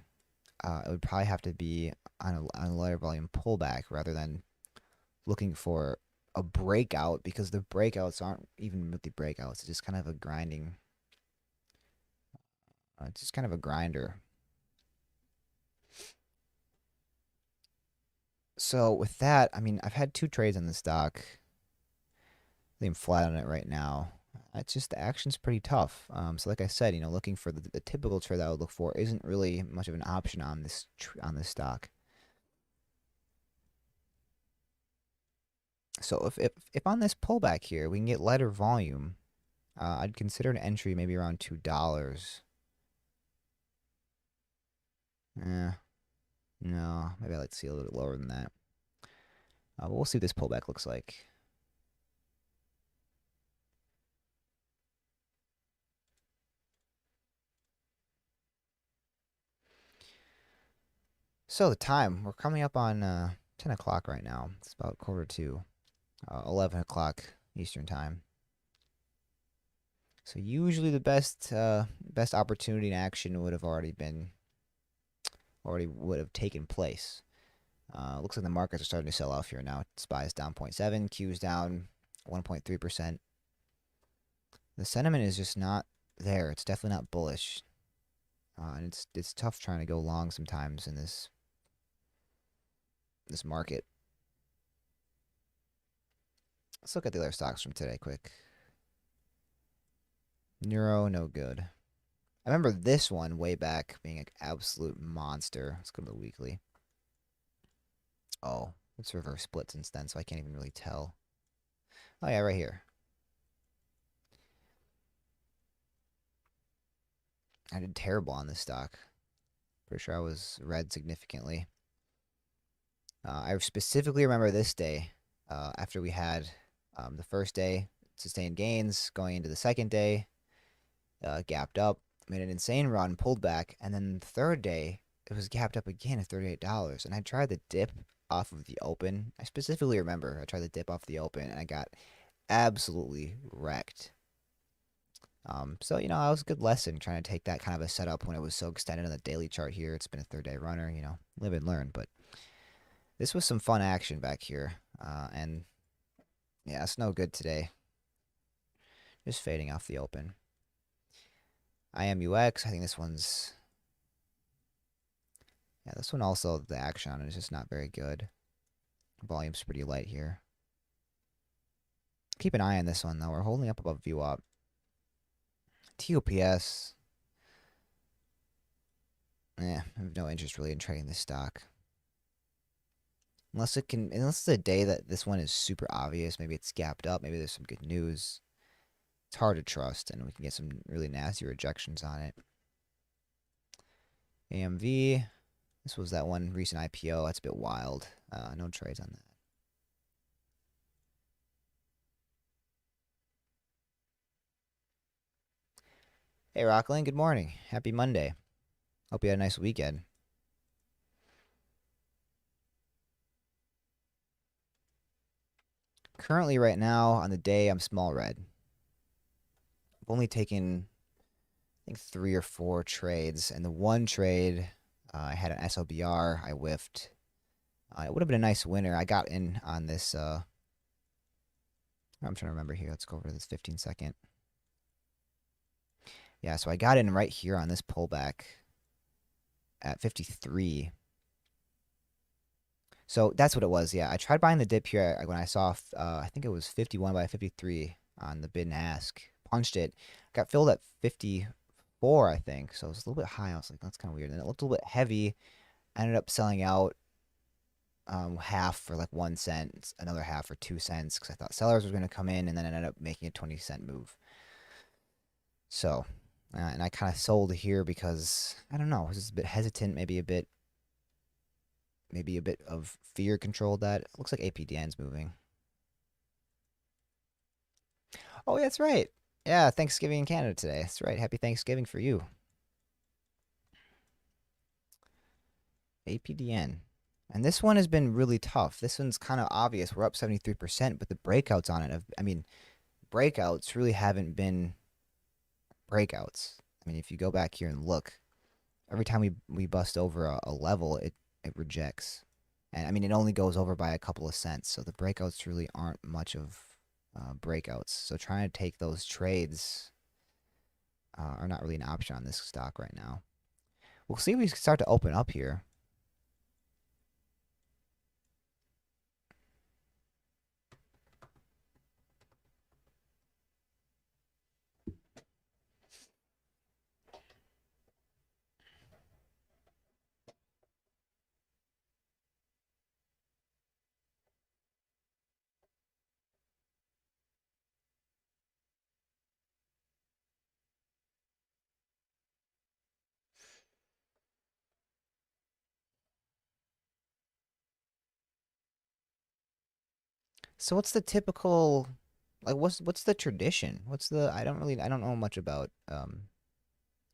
S1: it would probably have to be on a lighter volume pullback rather than looking for a breakout, because the breakouts aren't even really breakouts. It's just kind of a grinding. It's just kind of a grinder. So with that, I mean, I've had 2 trades on the stock. I think I'm flat on it right now. It's just the action's pretty tough. So like I said, looking for the typical trade that I would look for isn't really much of an option on this stock. So if on this pullback here we can get lighter volume, I'd consider an entry maybe around $2. Eh, no, maybe I'd like to see a little bit lower than that. But we'll see what this pullback looks like. So the time, we're coming up on 10 o'clock right now. It's about quarter to 11 o'clock Eastern time. So usually the best opportunity in action would have already taken place. Looks like the markets are starting to sell off here now. SPY is down 0.7, Q's down 1.3%. The sentiment is just not there. It's definitely not bullish. And it's tough trying to go long sometimes in this market. Let's look at the other stocks from today quick. Neuro, no good. I remember this one way back being an absolute monster. Let's go to the weekly. Oh, it's reverse split since then, so I can't even really tell. Oh yeah, right here. I did terrible on this stock. Pretty sure I was red significantly. I specifically remember this day after we had the first day sustained gains, going into the second day, gapped up, made an insane run, pulled back, and then the third day it was gapped up again at $38. And I tried the dip off of the open. I specifically remember I tried the dip off the open and I got absolutely wrecked. So that was a good lesson trying to take that kind of a setup when it was so extended on the daily chart here. It's been a 3rd day runner, live and learn. But this was some fun action back here. And yeah, it's no good today. Just fading off the open. IMUX, I think this one's... Yeah, this one also, the action on it is just not very good. Volume's pretty light here. Keep an eye on this one, though. We're holding up above VWAP. TOPS. I have no interest really in trading this stock. Unless it's a day that this one is super obvious. Maybe it's gapped up. Maybe there's some good news. It's hard to trust, and we can get some really nasty rejections on it. AMV. This was that one recent IPO. That's a bit wild. No trades on that. Hey, Rockland. Good morning. Happy Monday. Hope you had a nice weekend. Currently, right now, on the day, I'm small red. I've only taken, I think, 3 or 4 trades. And the one trade, I had an SLBR. I whiffed. It would have been a nice winner. I got in on this. I'm trying to remember here. Let's go over this 15-second. Yeah, so I got in right here on this pullback at 53. So that's what it was. Yeah, I tried buying the dip here when I saw, I think it was 51 by 53 on the bid and ask. Punched it, got filled at 54, I think. So it was a little bit high. I was like, that's kind of weird. And it looked a little bit heavy. Ended up selling out half for like 1 cent, another half for 2 cents because I thought sellers were going to come in, and then ended up making a 20-cent move. So, and I kind of sold here because I don't know, I was just a bit hesitant, maybe a bit of fear controlled that. It looks like APDN's moving. Oh, yeah, that's right. Yeah, Thanksgiving in Canada today. That's right. Happy Thanksgiving for you. APDN. And this one has been really tough. This one's kind of obvious. We're up 73%, but the breakouts on it I mean, breakouts really haven't been breakouts. I mean, if you go back here and look, every time we bust over a level, it rejects. And I mean, it only goes over by a couple of cents. So the breakouts really aren't much of breakouts. So trying to take those trades are not really an option on this stock right now. We'll see if we start to open up here. So what's the typical, like what's the tradition? I don't know much about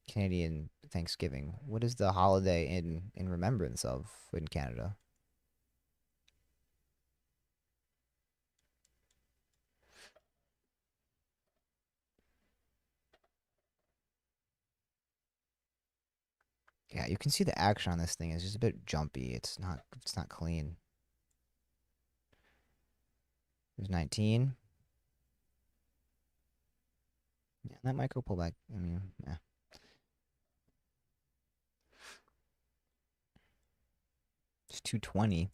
S1: Canadian Thanksgiving. What is the holiday in remembrance of in Canada? Yeah, you can see the action on this thing is just a bit jumpy. It's not clean. There's 19. Yeah, that micro pullback. I mean, yeah. It's 220.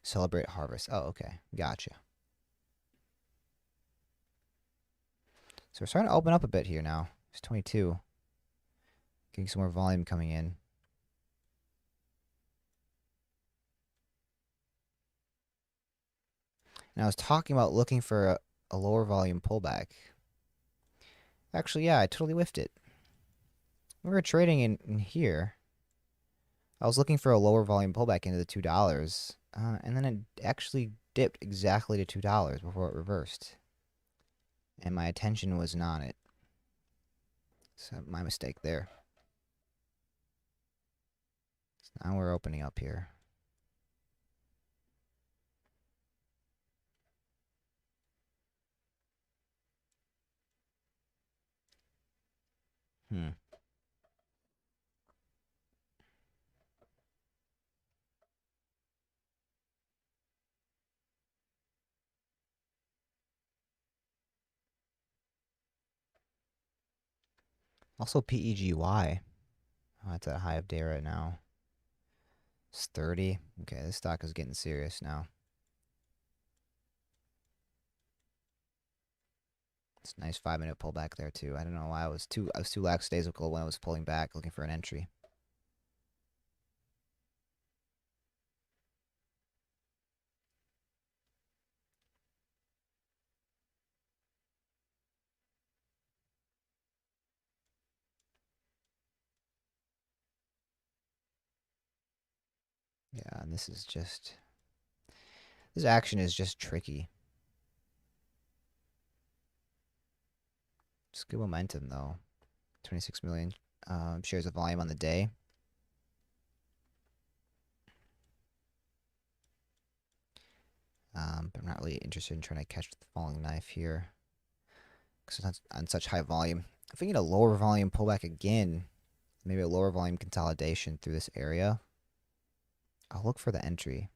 S1: Celebrate harvest. Oh, okay. Gotcha. So we're starting to open up a bit here now. It's 22. Getting some more volume coming in. And I was talking about looking for a lower volume pullback. Actually, yeah, I totally whiffed it. We were trading in here. I was looking for a lower volume pullback into the $2, and then it actually dipped exactly to $2 before it reversed. And my attention was not on it. So my mistake there. So now we're opening up here. Hmm. Also PEGY. Oh, that's at a high of day right now. It's 30. Okay, this stock is getting serious now. It's a nice 5-minute pullback there too. I don't know why I was too lackadaisical when I was pulling back looking for an entry. Yeah, and this action is just tricky. It's good momentum though. 26 million shares of volume on the day. But I'm not really interested in trying to catch the falling knife here because it's on such high volume. If we get a lower volume pullback again, maybe a lower volume consolidation through this area, I'll look for the entry.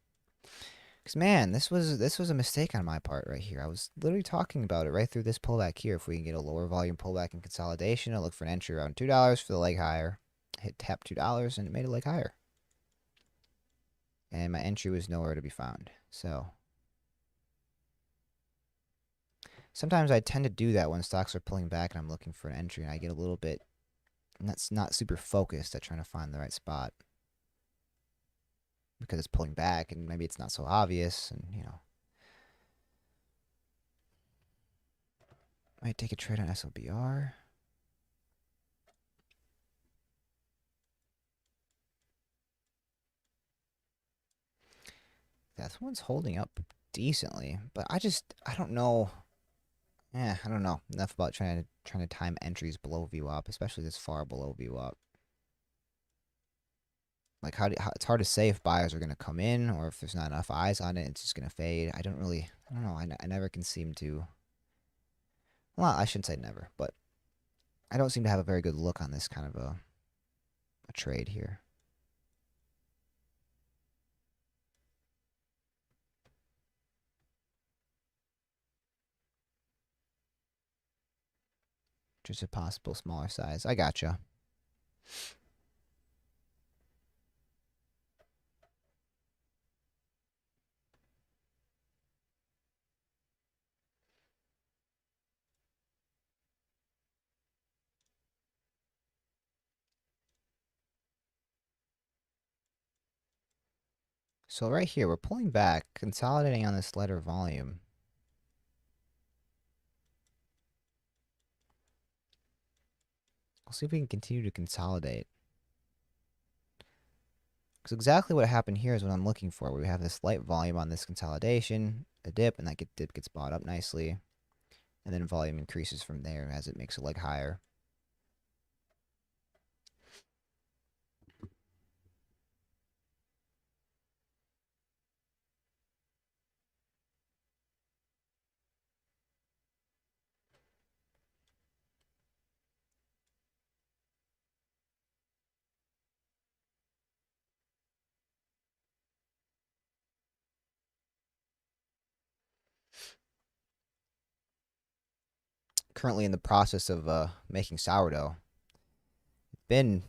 S1: Because man, this was a mistake on my part right here. I was literally talking about it right through this pullback here. If we can get a lower volume pullback and consolidation, I'll look for an entry around $2 for the leg higher. Hit tap $2 and it made a leg higher. and my entry was nowhere to be found. So sometimes I tend to do that when stocks are pulling back and I'm looking for an entry, and I get a little bit that's not super focused at trying to find the right spot because it's pulling back and maybe it's not so obvious, and might take a trade on SLBR. That one's holding up decently, but I don't know. I don't know enough about trying to time entries below VWAP, especially this far below VWAP. Like it's hard to say if buyers are going to come in or if there's not enough eyes on it, it's just going to fade. I don't know. I never can seem to. Well, I shouldn't say never, but I don't seem to have a very good look on this kind of a trade here. Just a possible smaller size. I gotcha. So right here, we're pulling back, consolidating on this lighter volume. We'll see if we can continue to consolidate. Because exactly what happened here is what I'm looking for. We have this light volume on this consolidation, a dip, and that dip gets bought up nicely. And then volume increases from there as it makes a leg higher. Currently in the process of making sourdough. Been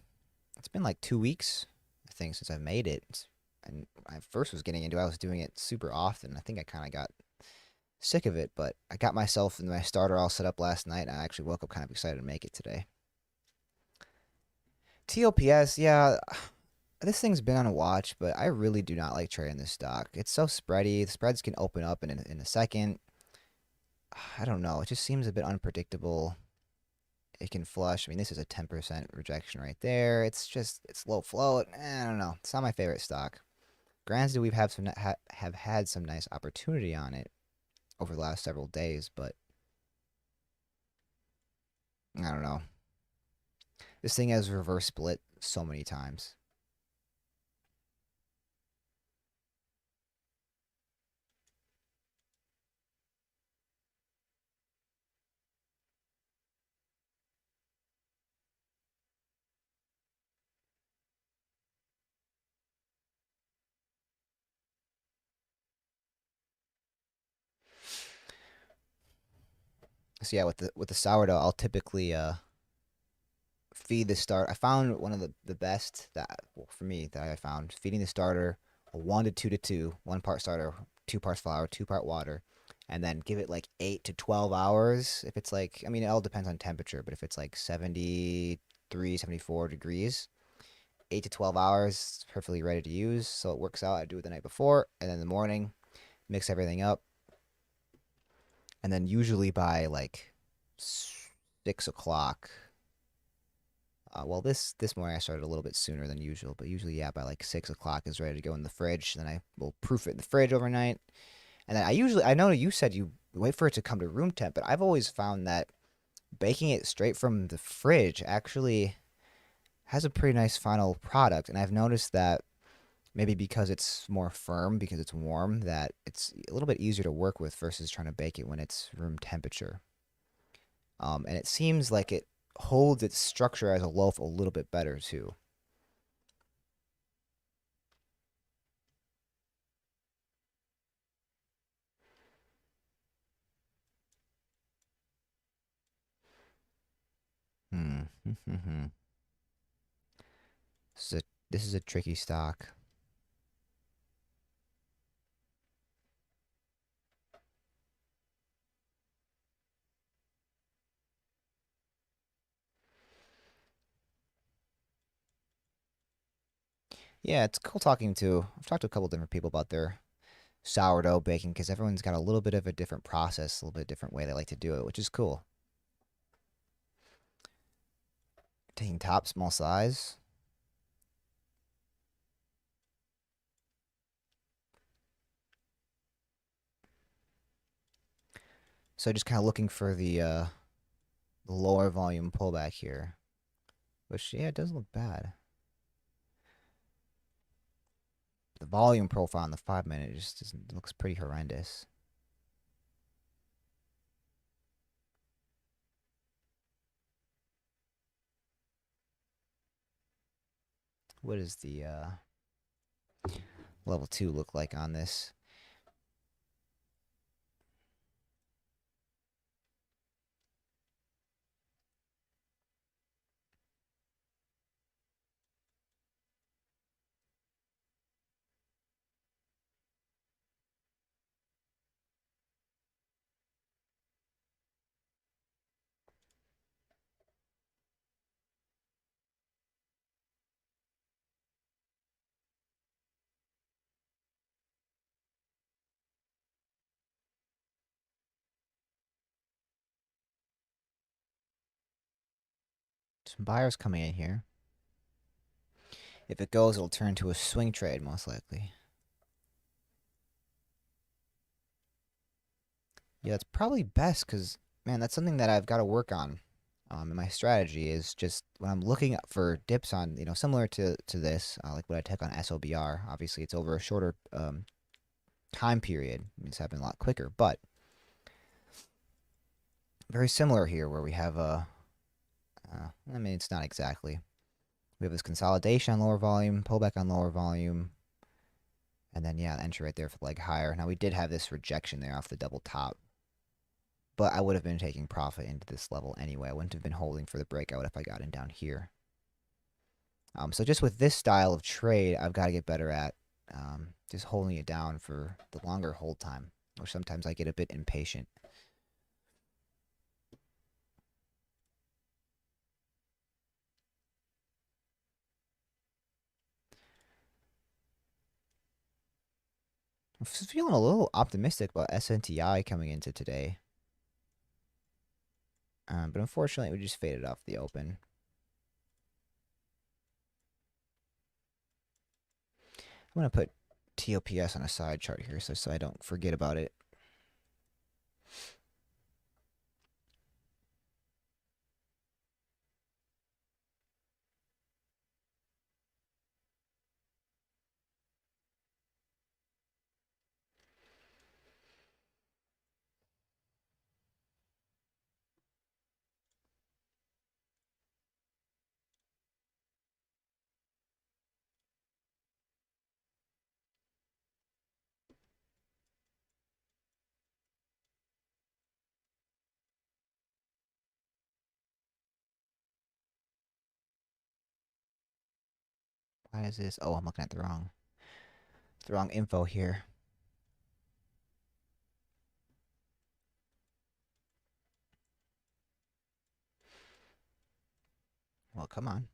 S1: it's been like 2 weeks, I think, since I've made it. And I first was getting into it, I was doing it super often. I think I kind of got sick of it, but I got myself and my starter all set up last night, and I actually woke up kind of excited to make it today. TOPS, yeah, this thing's been on a watch, but I really do not like trading this stock. It's so spready. The spreads can open up in a second. I don't know. It just seems a bit unpredictable. It can flush. I mean, this is a 10% rejection right there. It's low float. I don't know. It's not my favorite stock. Granted, we've have had some nice opportunity on it over the last several days, but I don't know. This thing has reverse split so many times. So yeah, with the sourdough, I'll typically feed the start. I found one of the best that well, for me that I found feeding the starter a 1 to 2 to 2, 1 part starter, 2 parts flour, 2 part water, and then give it like 8 to 12 hours. If it's like, I mean, it all depends on temperature, but if it's like 73, 74 degrees, 8 to 12 hours, it's perfectly ready to use. So it works out. I do it the night before, and then in the morning, mix everything up, and then usually by like 6 o'clock. Well, this morning I started a little bit sooner than usual, but usually, yeah, by like 6 o'clock is ready to go in the fridge. Then I will proof it in the fridge overnight, and then I know you said you wait for it to come to room temp, but I've always found that baking it straight from the fridge actually has a pretty nice final product. And I've noticed that maybe because it's more firm, because it's warm, that it's a little bit easier to work with versus trying to bake it when it's room temperature. And it seems like it holds its structure as a loaf a little bit better too. Hmm. this is a tricky stock. Yeah, it's cool talking to. I've talked to a couple different people about their sourdough baking because everyone's got a little bit of a different process, a little bit different way they like to do it, which is cool. Taking top, small size. So just kind of looking for the lower volume pullback here, which yeah, it doesn't look bad. The volume profile on the 5 minute just doesn't, looks pretty horrendous. What does the level 2 look like on this? Some buyers coming in here. If it goes, it'll turn to a swing trade most likely. Yeah, it's probably best because, man, that's something that I've got to work on. In my strategy is just when I'm looking for dips on, similar to this, like what I took on SOBR. Obviously, it's over a shorter time period. It's happening a lot quicker, but very similar here where we have I mean, it's not exactly. We have this consolidation on lower volume, pullback on lower volume, and then, yeah, entry right there for the leg higher. Now, we did have this rejection there off the double top, but I would have been taking profit into this level anyway. I wouldn't have been holding for the breakout if I got in down here. So just with this style of trade, I've got to get better at just holding it down for the longer hold time, or sometimes I get a bit impatient. I'm feeling a little optimistic about SNTI coming into today. But unfortunately, we just faded off the open. I'm going to put TOPS on a side chart here so I don't forget about it. Why is this? Oh, I'm looking at the wrong info here. Well, come on.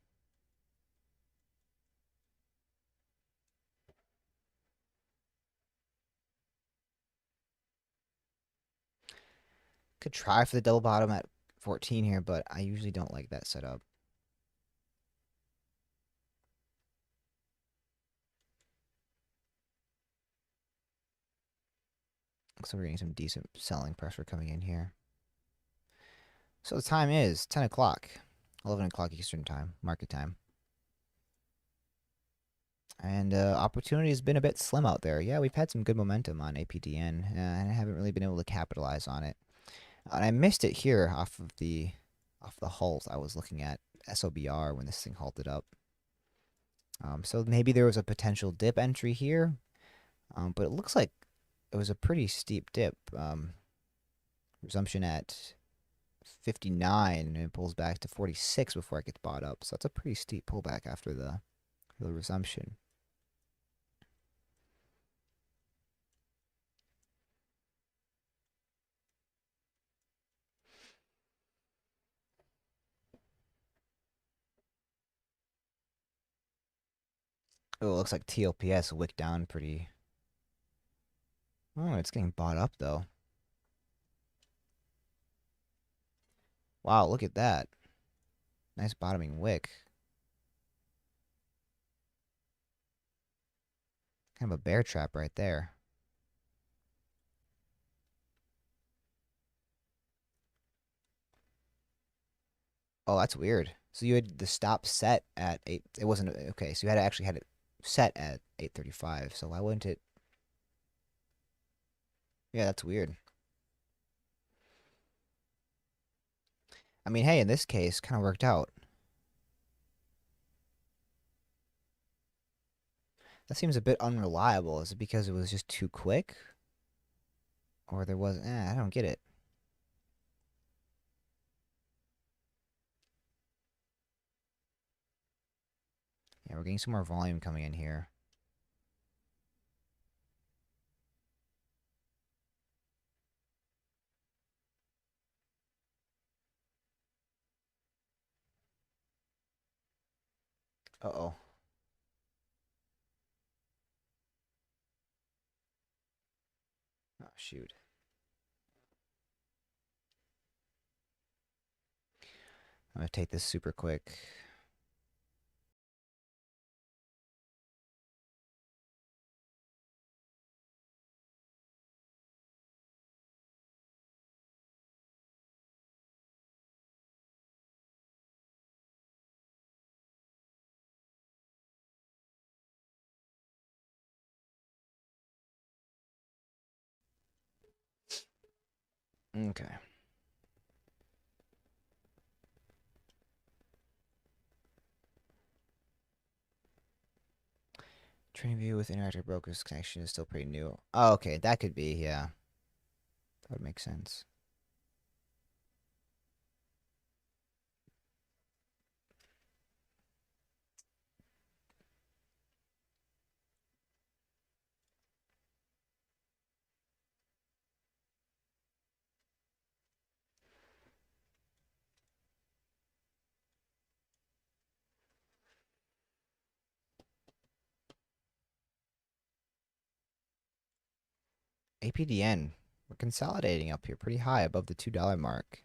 S1: Could try for the double bottom at 14 here, but I usually don't like that setup. Looks like we're getting some decent selling pressure coming in here. So the time is 10 o'clock, 11 o'clock Eastern time, market time. And opportunity has been a bit slim out there. Yeah, we've had some good momentum on APDN, and I haven't really been able to capitalize on it. And I missed it here off the halt. I was looking at SOBR when this thing halted up. So maybe there was a potential dip entry here, but it looks like it was a pretty steep dip. Resumption at 59, and it pulls back to 46 before it gets bought up. So that's a pretty steep pullback after the resumption. Oh, it looks like TLPS wicked down pretty. Oh, it's getting bought up though. Wow, look at that. Nice bottoming wick. Kind of a bear trap right there. Oh, that's weird. So you had the stop set at 8. It wasn't okay. So you had actually had it set at 8:35. So why wouldn't it? Yeah, that's weird. I mean, hey, in this case, kind of worked out. That seems a bit unreliable. Is it because it was just too quick, or there was? I don't get it. Yeah, we're getting some more volume coming in here. Uh-oh. Oh, shoot. I'm gonna take this super quick. Okay. Trading view with interactive brokers connection is still pretty new. Oh, okay, that could be, yeah. That would make sense. APDN. We're consolidating up here pretty high above the $2 mark.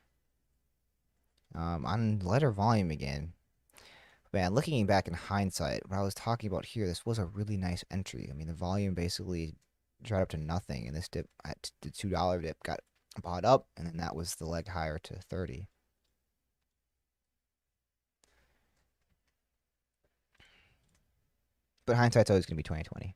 S1: On lighter volume again. Man, looking back in hindsight, what I was talking about here, this was a really nice entry. I mean, the volume basically dried up to nothing, and this dip at the $2 dip got bought up, and then that was the leg higher to 30. But hindsight's always going to be 2020.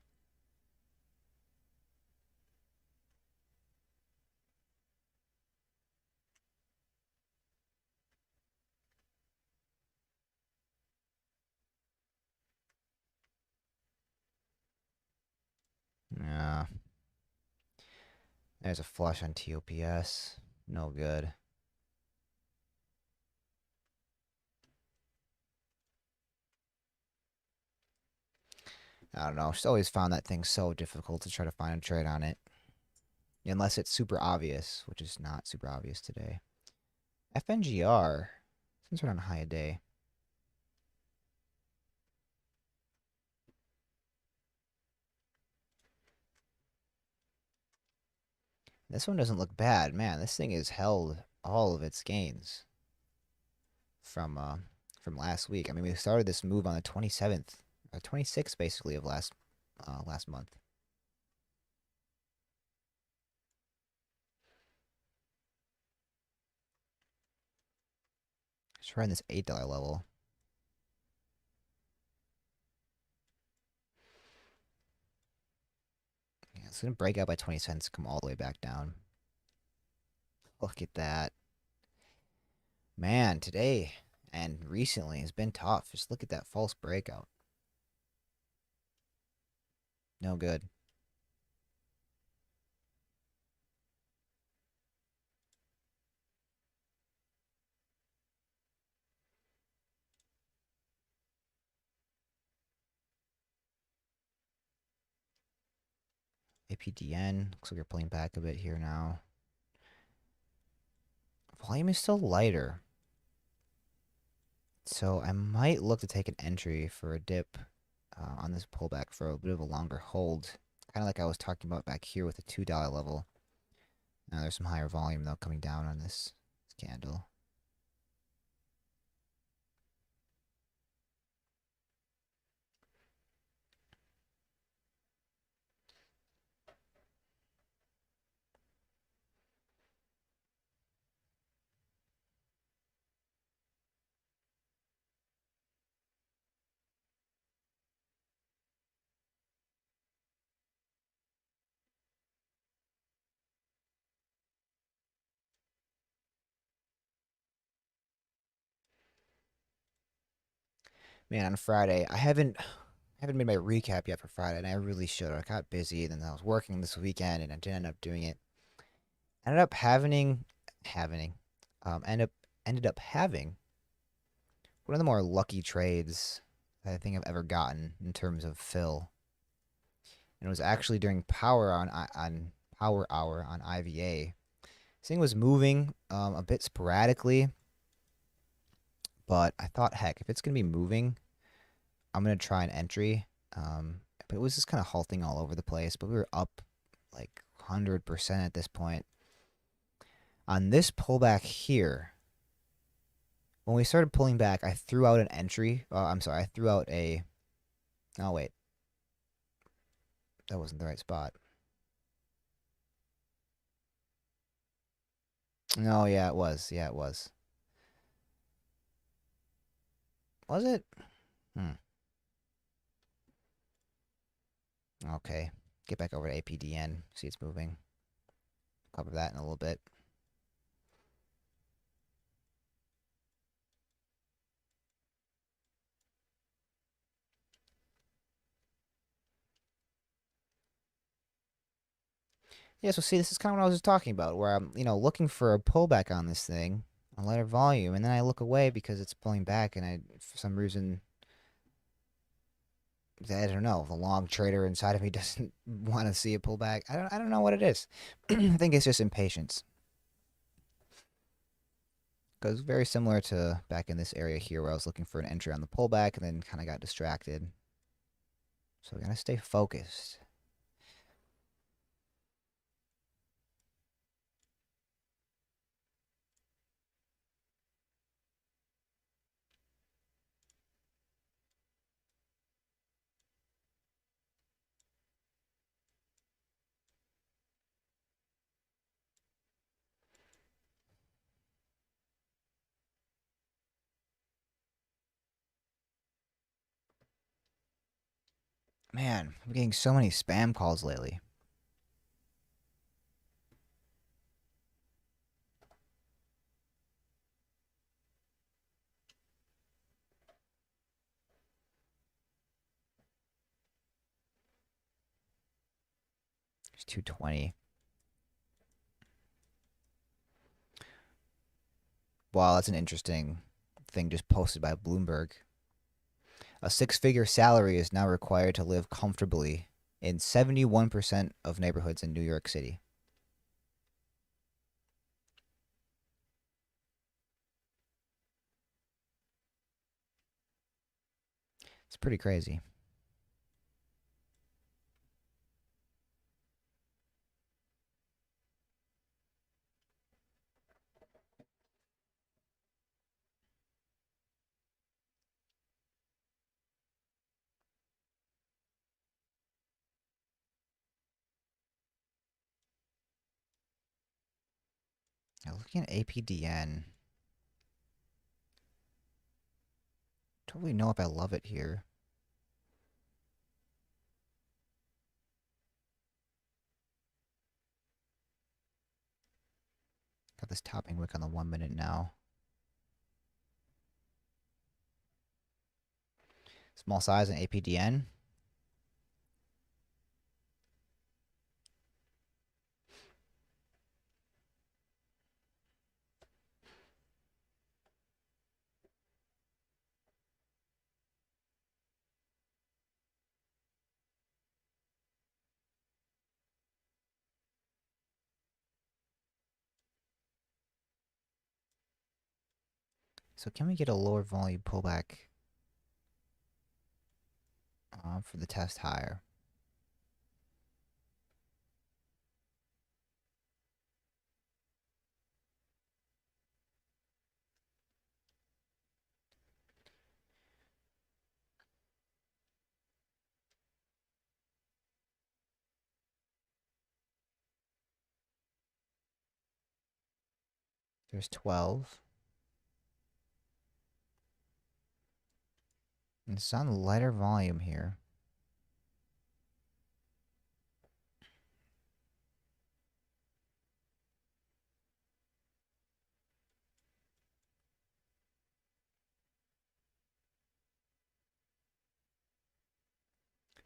S1: Yeah. There's a flush on TOPS. No good. I don't know. Just always found that thing so difficult to try to find a trade on it. Unless it's super obvious, which is not super obvious today. FNGR. Since we're on a high a day. This one doesn't look bad. Man, this thing has held all of its gains from last week. I mean, we started this move on the 27th, or 26th basically of last month. It's right in this $8 level. Yeah, it's gonna break out by 20 cents, come all the way back down. Look at that. Man, today and recently has been tough. Just look at that false breakout. No good. APDN. Looks like we're pulling back a bit here now. Volume is still lighter. So I might look to take an entry for a dip on this pullback for a bit of a longer hold. Kind of like I was talking about back here with the $2 level. Now there's some higher volume though coming down on this candle. Man, on Friday, I haven't made my recap yet for Friday, and I really should. I got busy, and then I was working this weekend, and I didn't end up doing it. Ended up having, end up ended up having one of the more lucky trades that I think I've ever gotten in terms of fill, and it was actually during Power Hour on IVA. This thing was moving a bit sporadically, but I thought, heck, if it's gonna be moving, I'm gonna try an entry. But it was just kind of halting all over the place. But we were up like 100% at this point. On this pullback here, when we started pulling back, I threw out an entry. I'm sorry, I threw out a. Oh wait, that wasn't the right spot. No, yeah, it was. Yeah, it was. Was it? Hmm. Okay. Get back over to APDN. See it's moving. Cover that in a little bit. Yeah, so see, this is kind of what I was just talking about, where I'm, looking for a pullback on this thing, a lighter volume, and then I look away because it's pulling back, and for some reason, I don't know, the long trader inside of me doesn't want to see a pullback. I don't know what it is. I think it's just impatience. Because very similar to back in this area here, where I was looking for an entry on the pullback, and then kind of got distracted. So we gotta stay focused. Man, I'm getting so many spam calls lately. It's 220. Wow, that's an interesting thing just posted by Bloomberg. A six-figure salary is now required to live comfortably in 71% of neighborhoods in New York City. It's pretty crazy. Now, looking at APDN, don't really know if I love it here. Got this topping wick on the 1 minute now. Small size in APDN. So can we get a lower volume pullback for the test higher. There's 12. And it's on lighter volume here.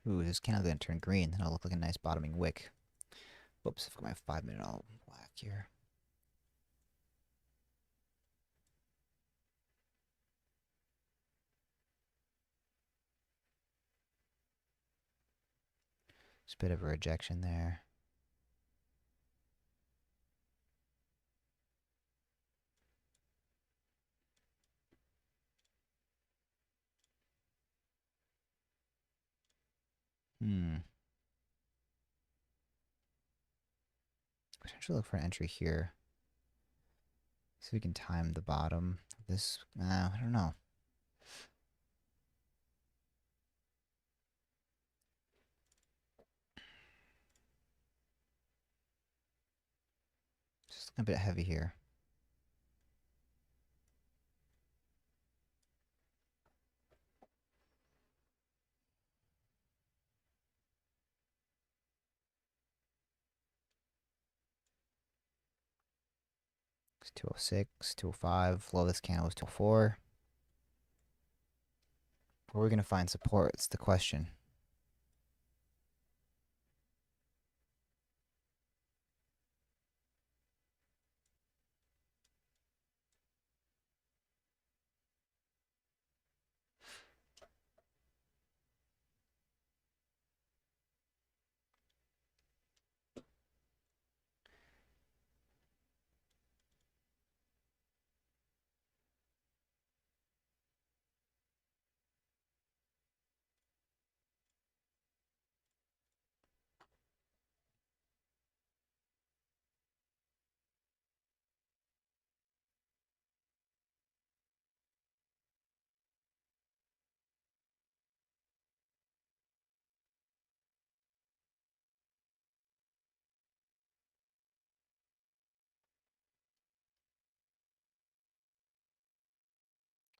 S1: Ooh, this candle gonna turn green, then it'll look like a nice bottoming wick. Whoops, I've got my 5-minute all black here. Just a bit of a rejection there. Potentially look for an entry here. See if we can time the bottom. This, I don't know. Just a bit heavy here. It's 206, 205. Low this candle was 204. Where are we going to find support? It's the question.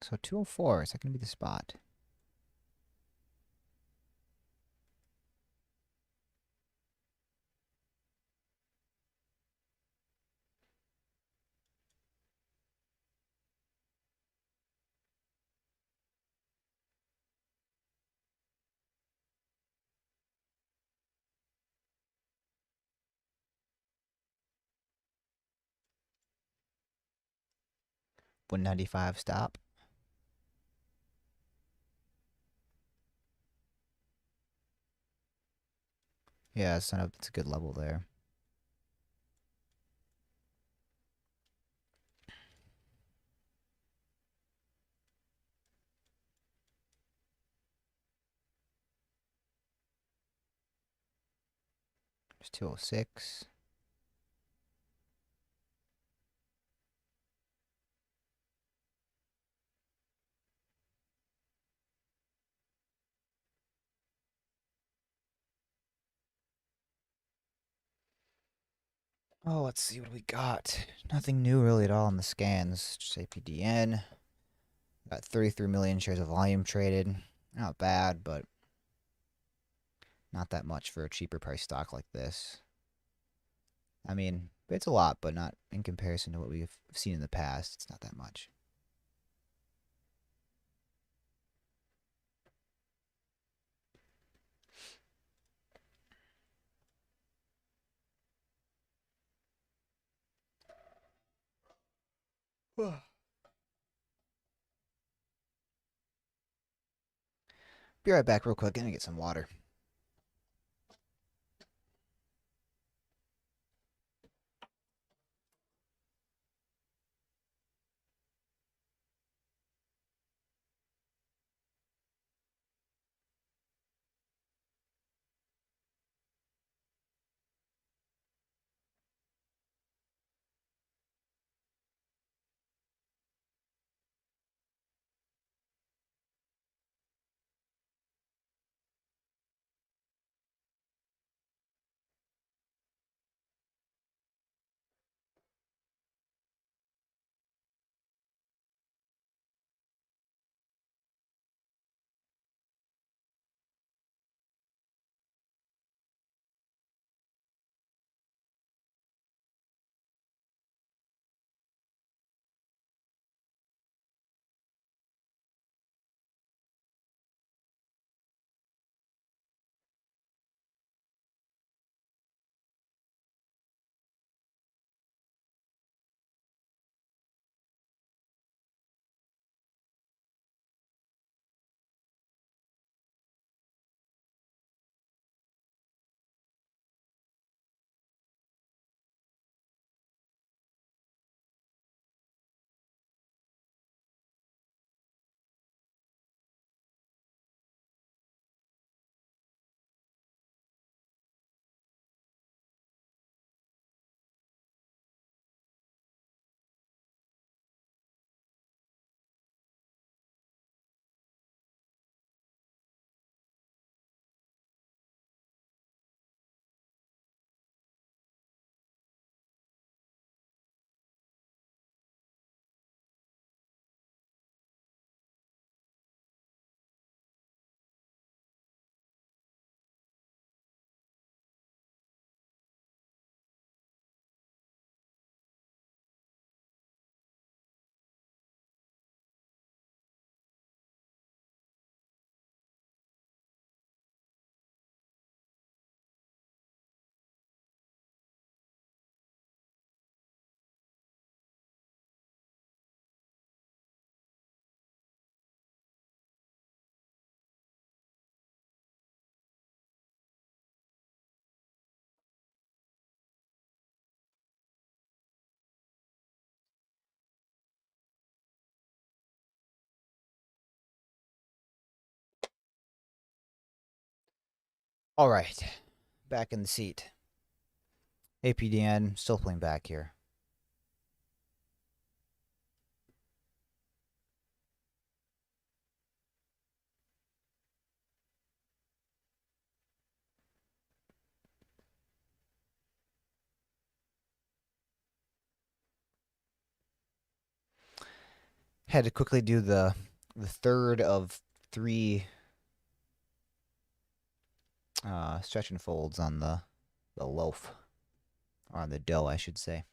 S1: So 204, is that going to be the spot? $195 stop. Yeah, it's a good level there. There's 206. Oh, let's see what we got. Nothing new really at all in the scans. Just APDN. Got 33 million shares of volume traded. Not bad, but not that much for a cheaper price stock like this. I mean, it's a lot, but not in comparison to what we've seen in the past. It's not that much. Be right back real quick. Gonna get some water. All right, back in the seat. APDN still playing back here. Had to quickly do the third of three stretch and folds on the loaf, or on the dough, I should say.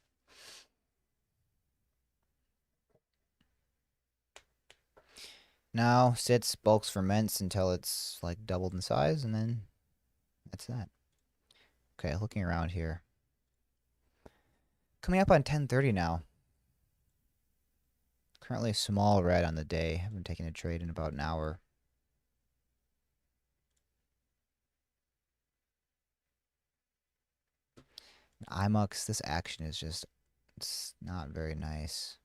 S1: Now sits, bulks, ferments until it's like doubled in size, and then that's that. Okay, looking around here. Coming up on 10:30 now. Currently small red on the day. Haven't taken a trade in about an hour. IMUX, this action is just, it's not very nice.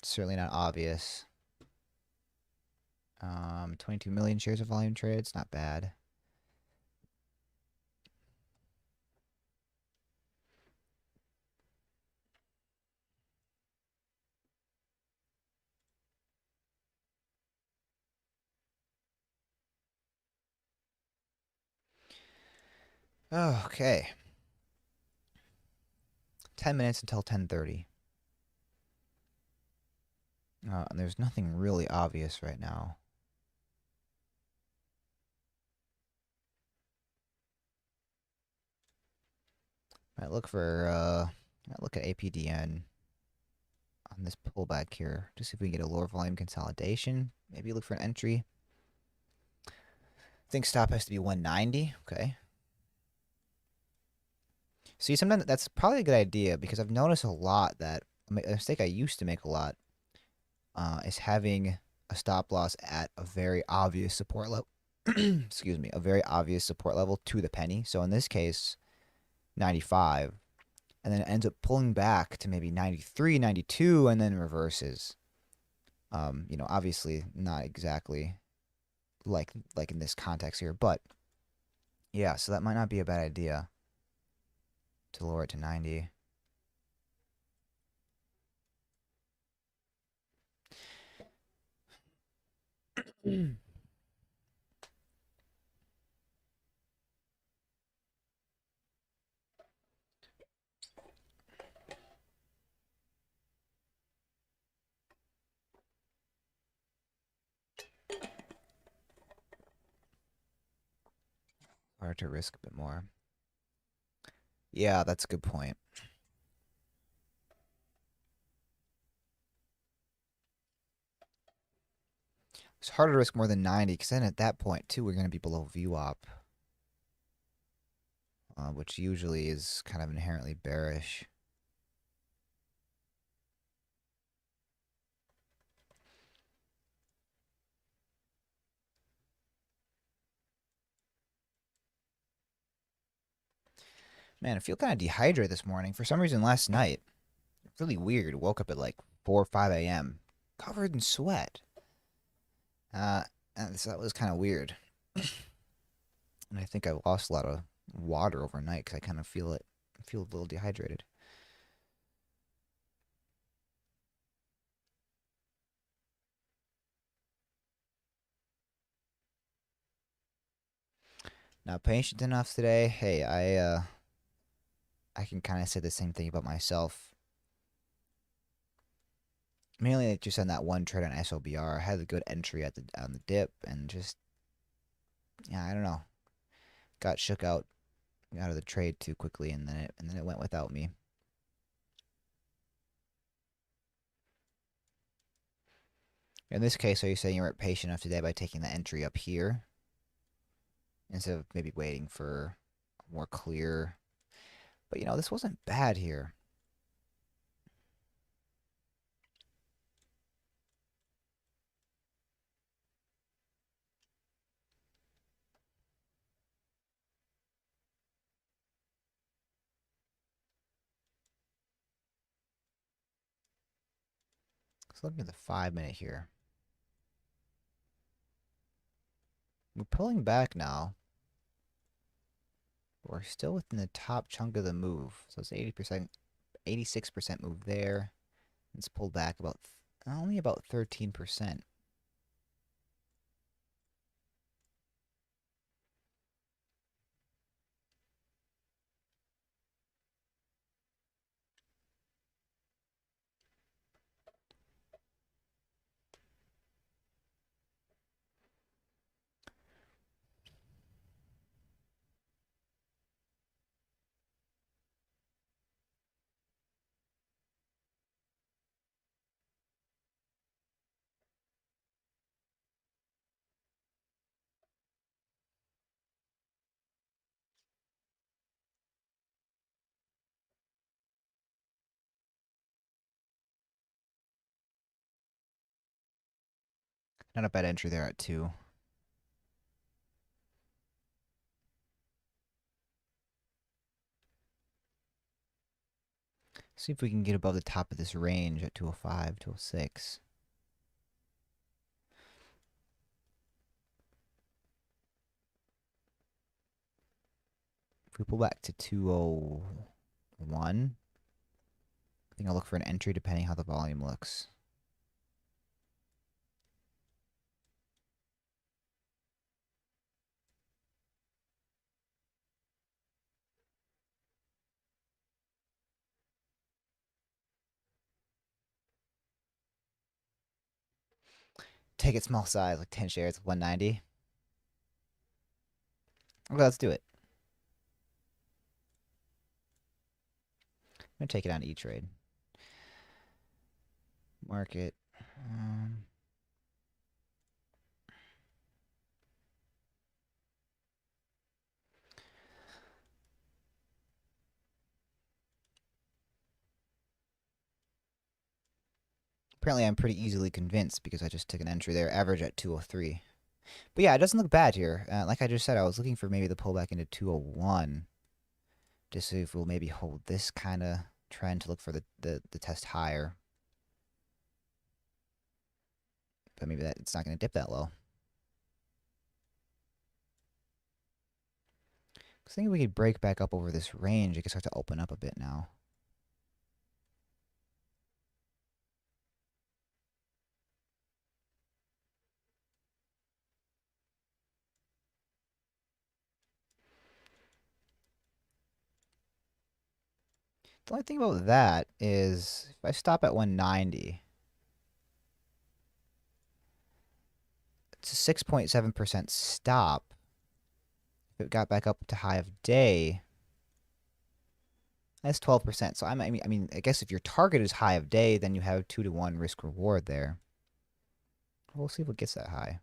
S1: Certainly not obvious. 22 million shares of volume traded. It's not bad. Okay. 10 minutes until 10:30. And there's nothing really obvious right now. Might look at APDN on this pullback here. Just see if we can get a lower volume consolidation. Maybe look for an entry. I think stop has to be 190. Okay. See, sometimes that's probably a good idea because I've noticed a lot that a mistake I used to make a lot is having a stop loss at a very obvious support level. Excuse me, a very obvious support level to the penny. So in this case, 95, and then it ends up pulling back to maybe 93, 92, and then reverses. Obviously not exactly like in this context here, but yeah, so that might not be a bad idea to lower it to 90. Or to risk a bit more. Yeah, that's a good point. It's harder to risk more than 90 because then at that point, too, we're going to be below VWAP, which usually is kind of inherently bearish. Man, I feel kind of dehydrated this morning. For some reason, last night, really weird. Woke up at like 4 or 5 a.m., covered in sweat. And so that was kind of weird. And I think I lost a lot of water overnight because I kind of feel a little dehydrated. Not patient enough today. Hey, I can kind of say the same thing about myself. Mainly just on that one trade on SOBR. I had a good entry on the dip and just, yeah, I don't know. Got shook out of the trade too quickly, and then it went without me. In this case, are you saying you weren't patient enough today by taking the entry up here instead of maybe waiting for a more clear? But this wasn't bad here. Let's look at the 5 minute here. We're pulling back now. We're still within the top chunk of the move. So it's 80%, 86% move there. It's pulled back about only about 13%. Not a bad entry there at 2. See if we can get above the top of this range at 205, 206. If we pull back to 201, I think I'll look for an entry depending how the volume looks. Take it small size, like 10 shares, 190. Okay, let's do it. I'm going to take it on E-Trade. Market. Apparently, I'm pretty easily convinced because I just took an entry there, average at 203. But yeah, it doesn't look bad here. Like I just said, I was looking for maybe the pullback into 201 to see if we'll maybe hold this kind of trend to look for the test higher. But maybe that it's not going to dip that low. I think if we could break back up over this range, it could start to open up a bit now. The only thing about that is if I stop at 190, it's a 6.7% stop. If it got back up to high of day, that's 12%. So I mean, I guess if your target is high of day, then you have 2-to-1 risk reward there. We'll see if it gets that high.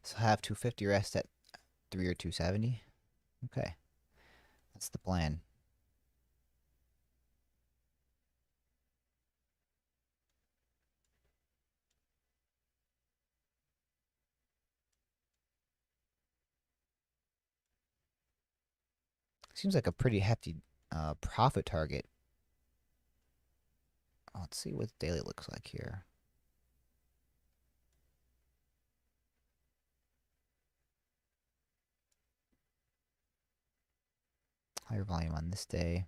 S1: So have 250 rest at 3 or 270. Okay, that's the plan. Seems like a pretty hefty profit target. Let's see what daily looks like here. Higher volume on this day.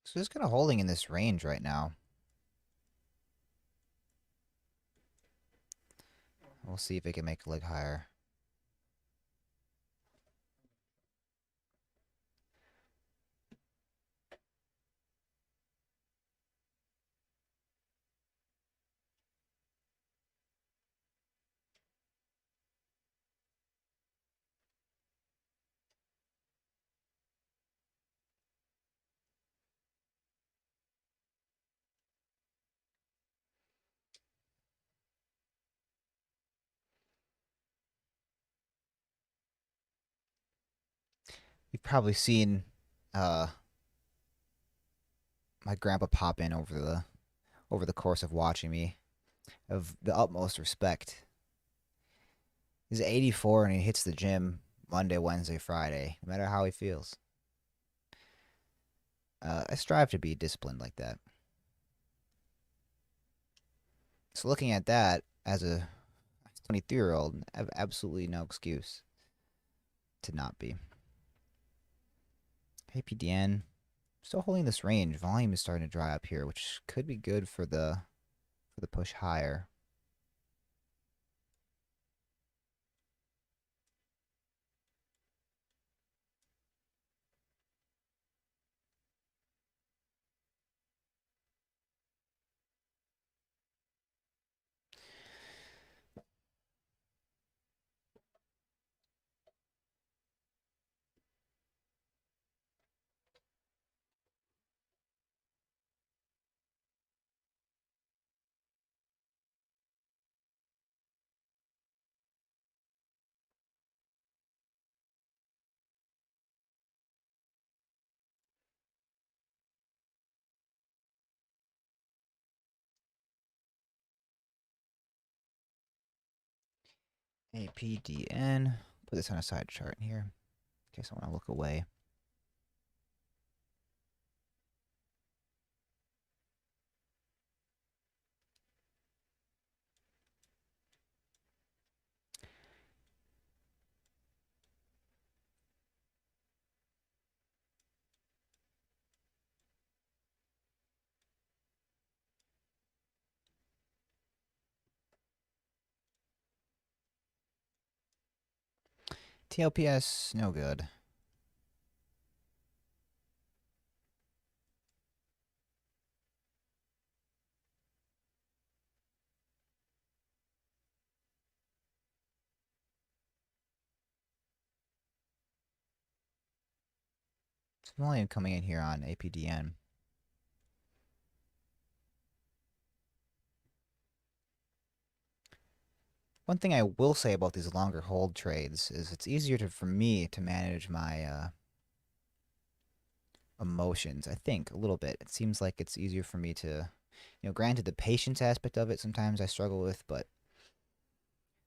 S1: So just kind of holding in this range right now. We'll see if it can make a leg higher. You've probably seen uh, my grandpa pop in over the course of watching me, of the utmost respect. He's 84 and he hits the gym Monday, Wednesday, Friday, no matter how he feels. I strive to be disciplined like that. So looking at that as a 23-year-old, I have absolutely no excuse to not be. Hey PDN, still holding this range. Volume is starting to dry up here, which could be good for the push higher. APDN. Put this on a side chart in here in case I want to look away. TLPS, no good. Volume coming in here on APDN. One thing I will say about these longer hold trades is it's easier for me to manage my emotions, I think, a little bit. It seems like it's easier for me to, granted the patience aspect of it sometimes I struggle with, but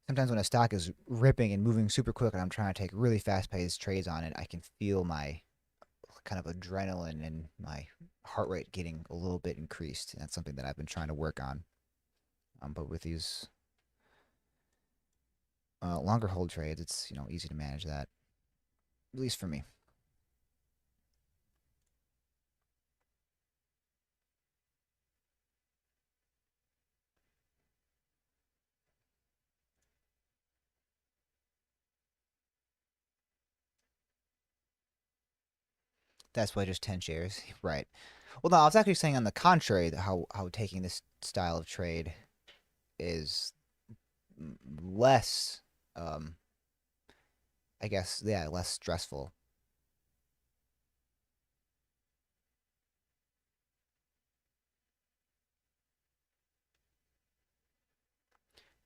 S1: sometimes when a stock is ripping and moving super quick and I'm trying to take really fast paced trades on it, I can feel my kind of adrenaline and my heart rate getting a little bit increased. And that's something that I've been trying to work on. But with these longer hold trades, it's easy to manage that, at least for me. That's why just 10 shares, right? Well, no, I was actually saying on the contrary that how taking this style of trade is less, um, I guess, yeah, less stressful.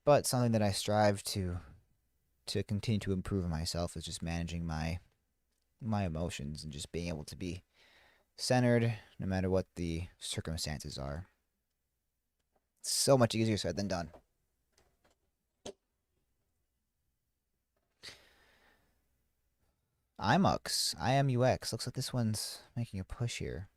S1: But something that I strive to continue to improve in myself is just managing my emotions and just being able to be centered no matter what the circumstances are. So much easier said than done. IMUX, IMUX. Looks like this one's making a push here.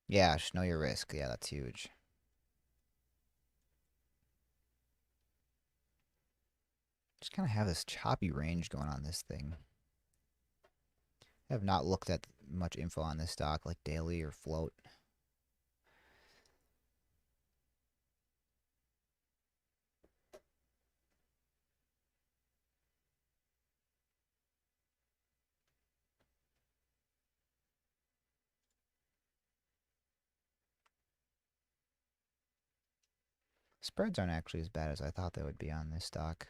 S1: Yeah, just know your risk. Yeah, that's huge. Just kind of have this choppy range going on this thing. I have not looked at much info on this stock, like daily or float. Spreads aren't actually as bad as I thought they would be on this stock.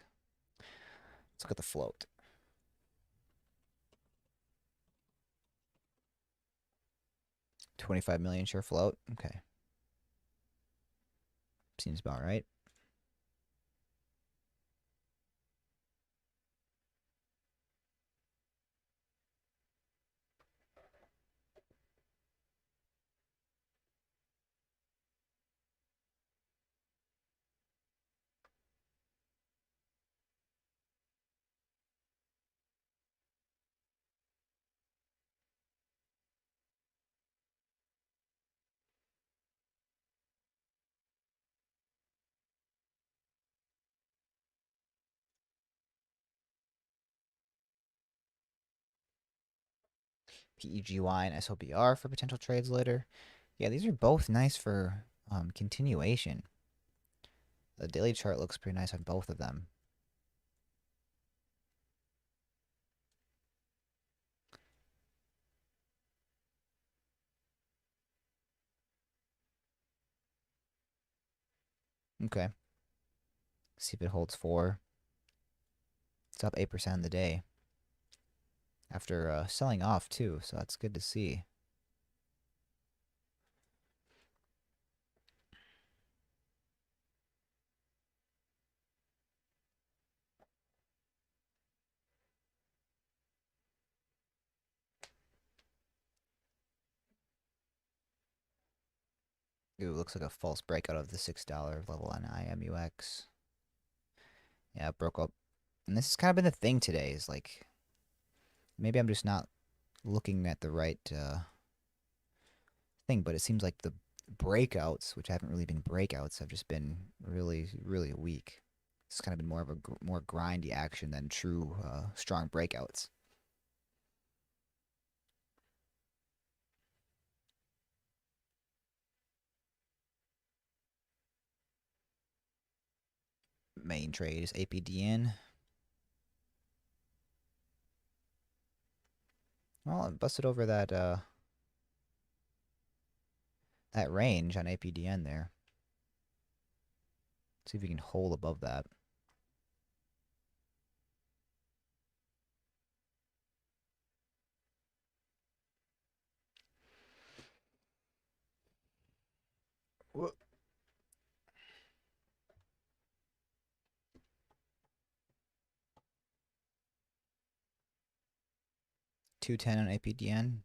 S1: Let's look at the float. 25 million share float. Okay. Seems about right. PEGY and SOBR for potential trades later. Yeah, these are both nice for continuation. The daily chart looks pretty nice on both of them. Okay. See if it holds 4. It's up 8% in the day. After selling off, too, so that's good to see. Ooh, looks like a false breakout of the $6 level on IMUX. Yeah, it broke up. And this has kind of been the thing today, is like, maybe I'm just not looking at the right thing, but it seems like the breakouts, which haven't really been breakouts, have just been really, really weak. It's kind of been more of a more grindy action than true strong breakouts. Main trade is APDN. Well, it busted over that range on APDN there. See if we can hold above that. Whoa. 210 on APDN.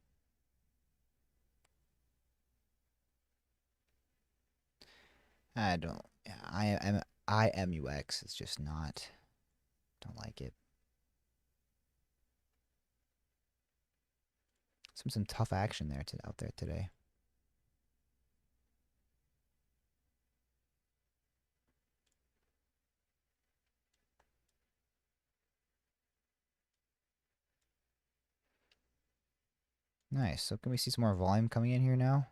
S1: I don't. Yeah, IMUX is just not. Don't like it. Some tough action there out there today. Nice. So can we see some more volume coming in here now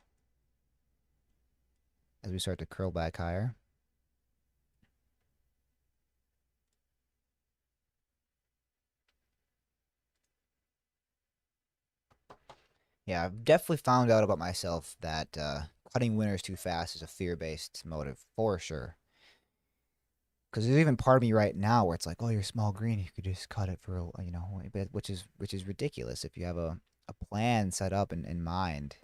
S1: as we start to curl back higher? Yeah, I've definitely found out about myself that cutting winners too fast is a fear-based motive for sure. Because there's even part of me right now where it's like, oh, you're small green, you could just cut it for which is ridiculous. If you have a plan set up in mind,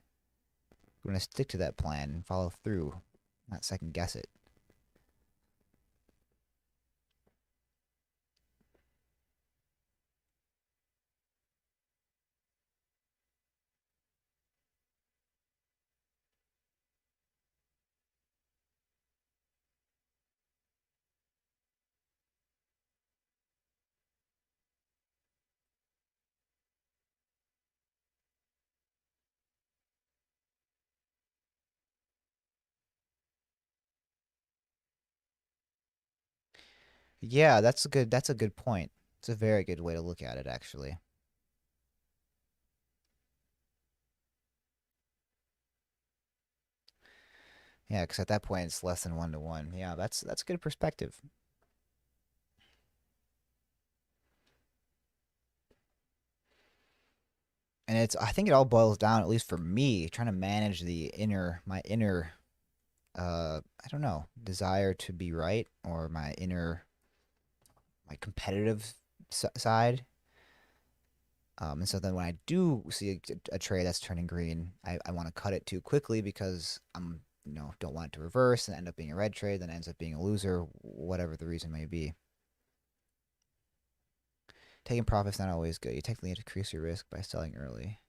S1: you're gonna stick to that plan and follow through, not second guess it. Yeah, that's a good point. It's a very good way to look at it, actually. Yeah, because at that point it's less than 1 to 1. Yeah, that's good perspective. And it's I think it all boils down, at least for me, trying to manage my inner I don't know, desire to be right or my competitive side. And so then when I do see a trade that's turning green, I want to cut it too quickly because don't want it to reverse and end up being a red trade, then ends up being a loser, whatever the reason may be. Taking profits not always good. You technically have to increase your risk by selling early.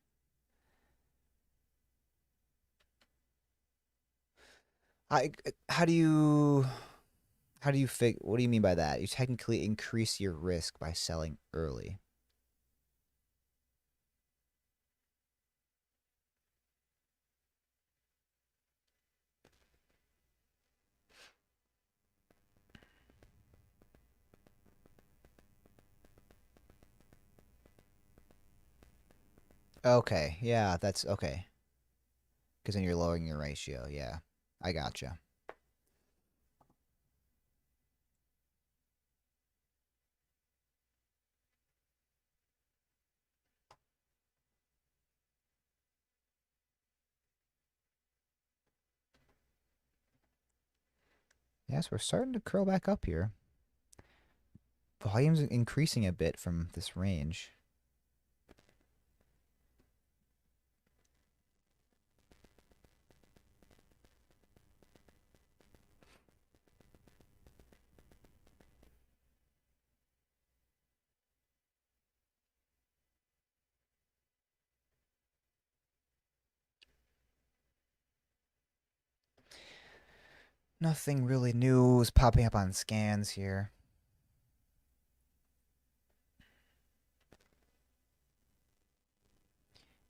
S1: I how do you what do you mean by that? You technically increase your risk by selling early. Okay, yeah, that's okay. Because then you're lowering your ratio. Yeah, I gotcha. Yes, we're starting to curl back up here. Volume's increasing a bit from this range. Nothing really new is popping up on scans here.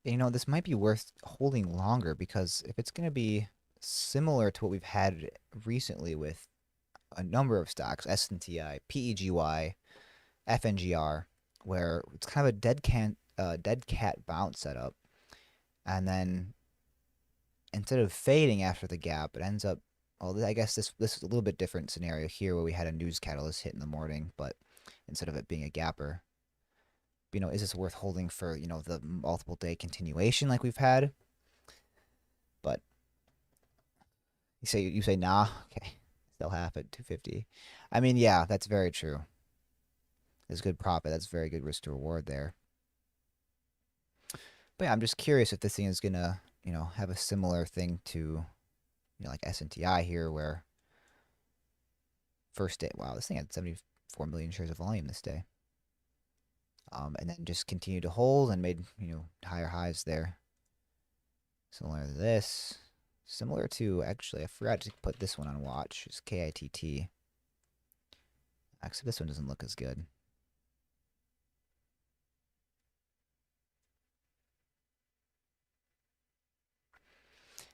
S1: And, this might be worth holding longer because if it's going to be similar to what we've had recently with a number of stocks, SNTI, PEGY, FNGR, where it's kind of a dead cat bounce setup, and then instead of fading after the gap, it ends up. Well, I guess this is a little bit different scenario here where we had a news catalyst hit in the morning, but instead of it being a gapper, is this worth holding for the multiple day continuation like we've had? But you say nah, okay, still half at 250. I mean, yeah, that's very true. There's good profit. That's very good risk to reward there. But yeah, I'm just curious if this thing is gonna have a similar thing to like SNTI here, where first day, wow, this thing had 74 million shares of volume this day. And then just continued to hold and made higher highs there. Similar to this, similar to actually, I forgot to put this one on watch. It's KITT. Actually, this one doesn't look as good.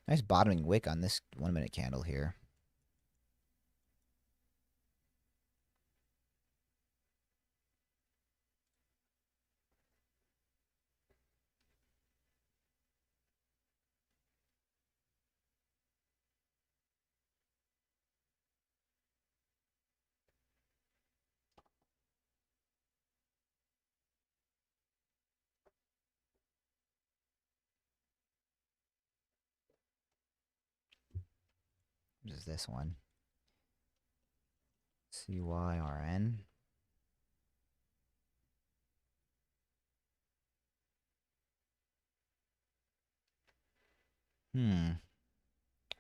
S1: Nice bottoming wick on this 1 minute candle here. What is this one? CYRN. Hmm.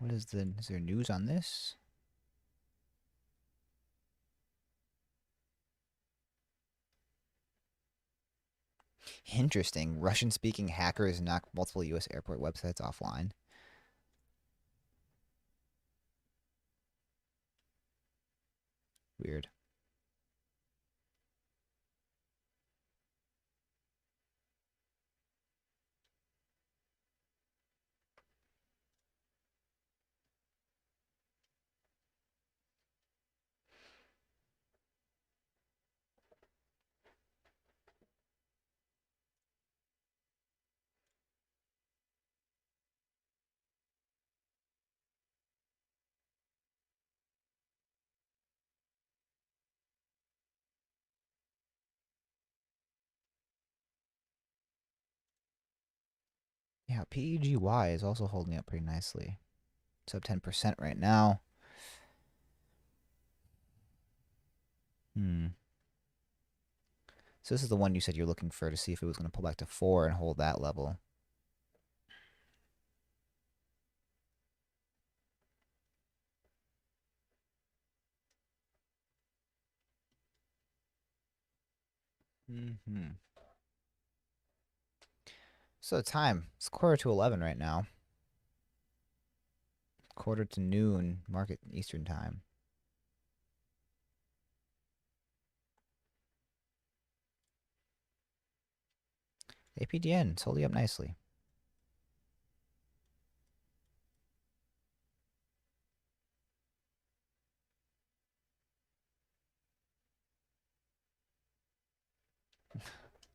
S1: Is there news on this? Interesting. Russian speaking hackers knock multiple US airport websites offline. Weird. Yeah, PEGY is also holding up pretty nicely. It's up 10% right now. Hmm. So this is the one you said you're looking for to see if it was going to pull back to 4 and hold that level. Mm-hmm. So time. It's quarter to 11 right now. Quarter to noon, market Eastern time. APDN, it's holding up nicely.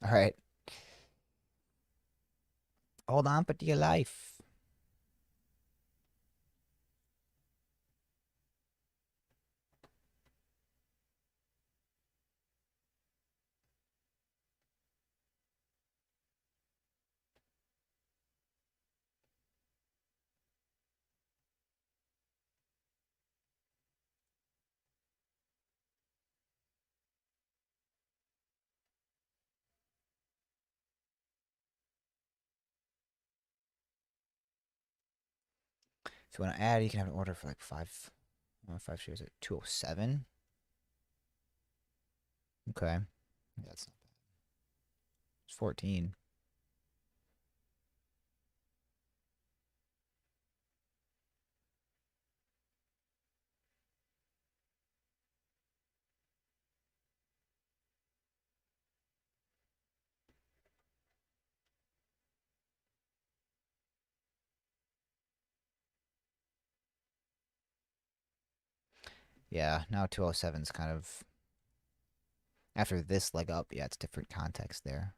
S1: All right. Hold on for dear life. If you want to add, you can have an order for like 5 shares at 207. Okay. Yeah, that's not bad. It's 14. Yeah, now 207 is kind of after this leg up. Yeah, it's different context there.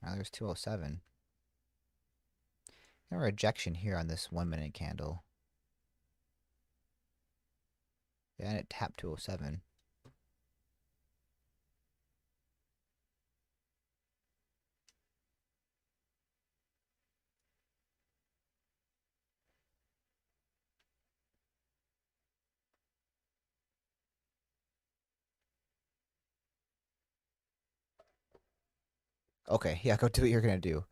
S1: Now there's 207. A rejection here on this 1 minute candle. Yeah, and it tapped 207. Okay, yeah, go do what you're gonna do.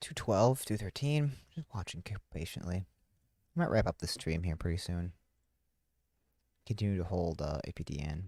S1: 212, 213. Just watching patiently. I might wrap up the stream here pretty soon. Continue to hold APDN.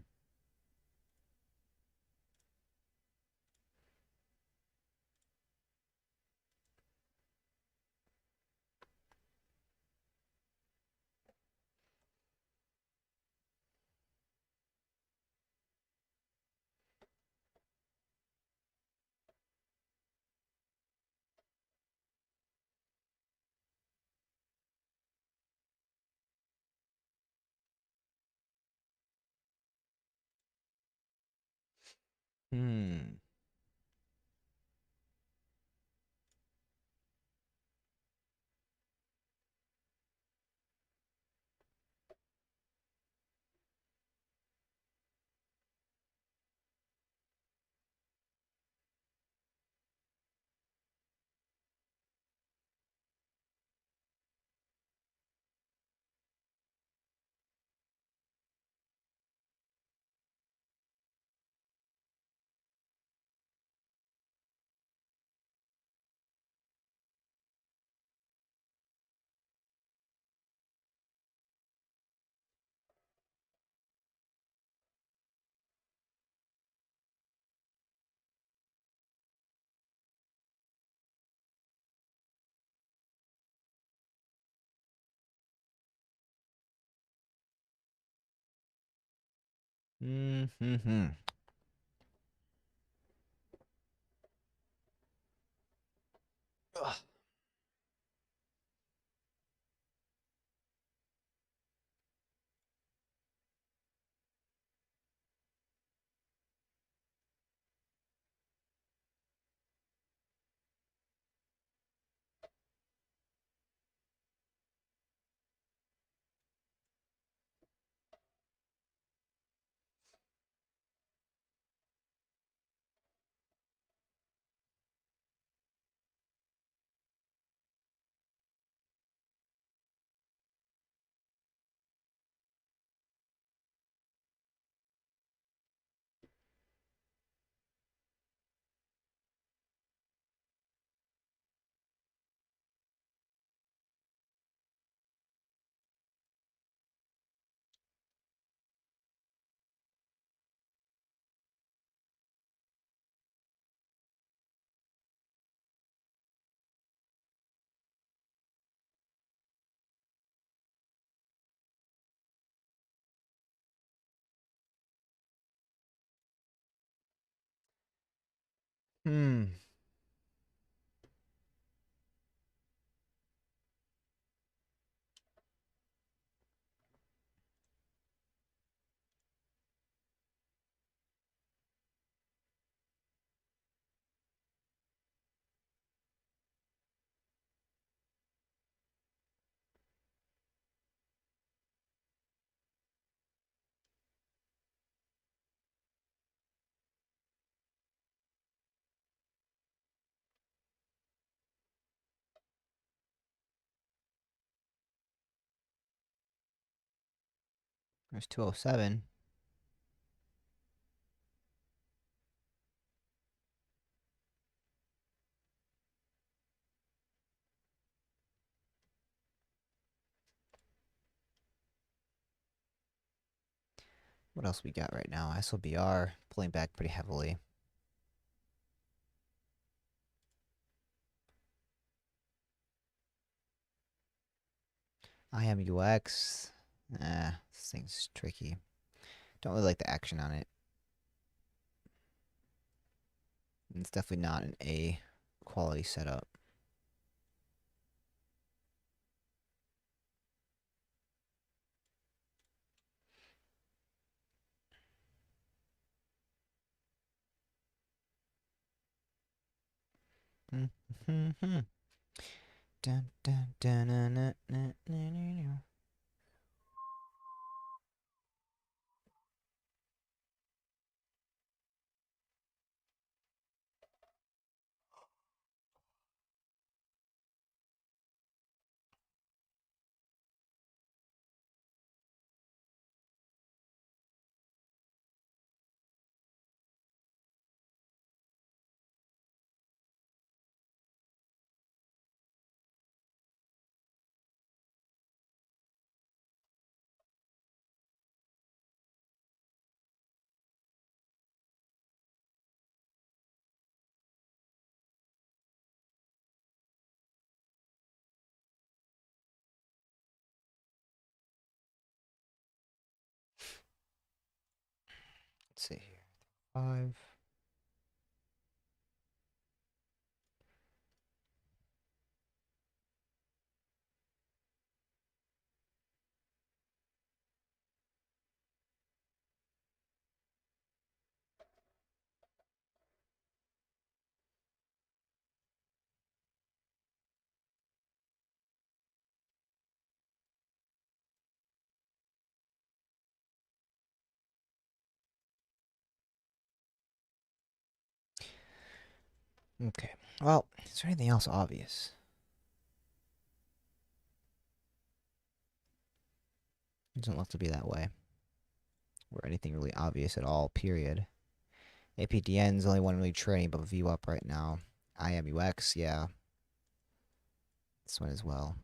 S1: Hmm. Hmm. Hmm. There's 207. What else we got right now? SLBR pulling back pretty heavily. IMUX. This thing's tricky. Don't really like the action on it. It's definitely not an A quality setup. Dun, dun, dun, dun, dun, dun, dun, dun. Let's see here. 5. Okay. Well, is there anything else obvious? It doesn't look to be that way. Or anything really obvious at all, period. APDN's the only one really trading above view up right now. IMUX, yeah. This one as well.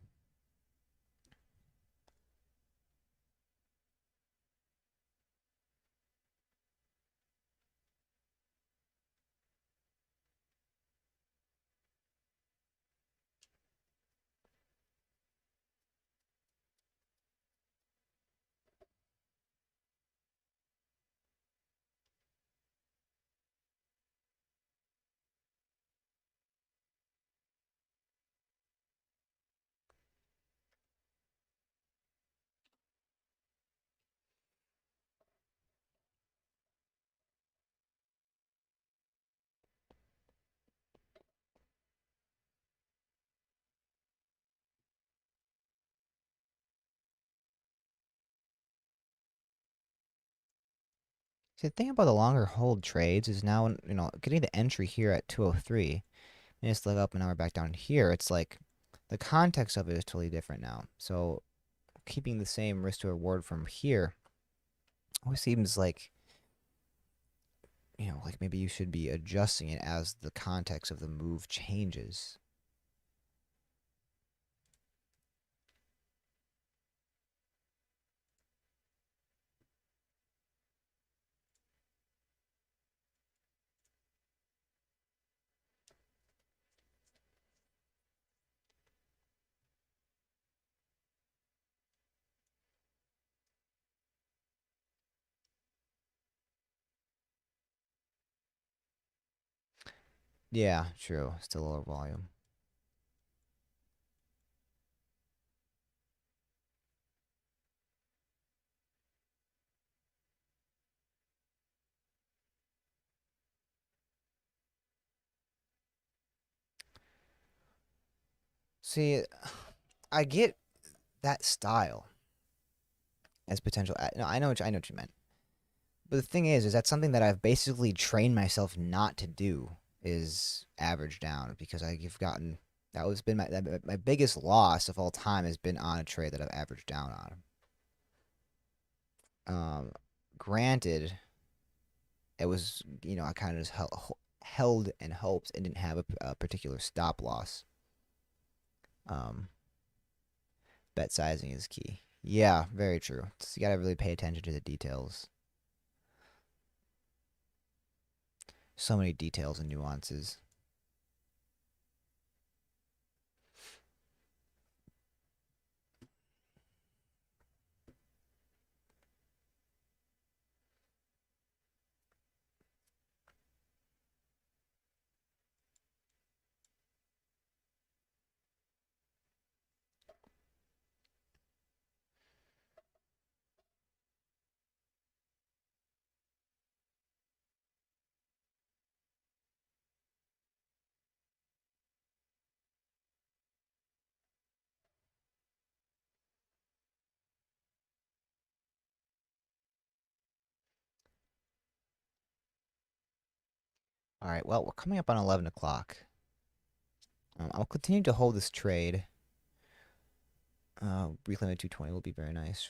S1: See, the thing about the longer hold trades is now, getting the entry here at 203, and just look up and now we're back down here. It's like the context of it is totally different now. So keeping the same risk to reward from here always seems like, like maybe you should be adjusting it as the context of the move changes. Yeah, true. Still lower volume. See, I get that style as potential. No, I know what you meant. But the thing is that's something that I've basically trained myself not to do is average down because I've gotten that was been my biggest loss of all time has been on a trade that I've averaged down on. Granted, it was I kind of just held and hoped and didn't have a particular stop loss. Um, Bet sizing is key. Yeah, very true. So you gotta really pay attention to the details. So many details and nuances. All right, well, we're coming up on 11 o'clock. I'll continue to hold this trade. Reclaim at 220 will be very nice.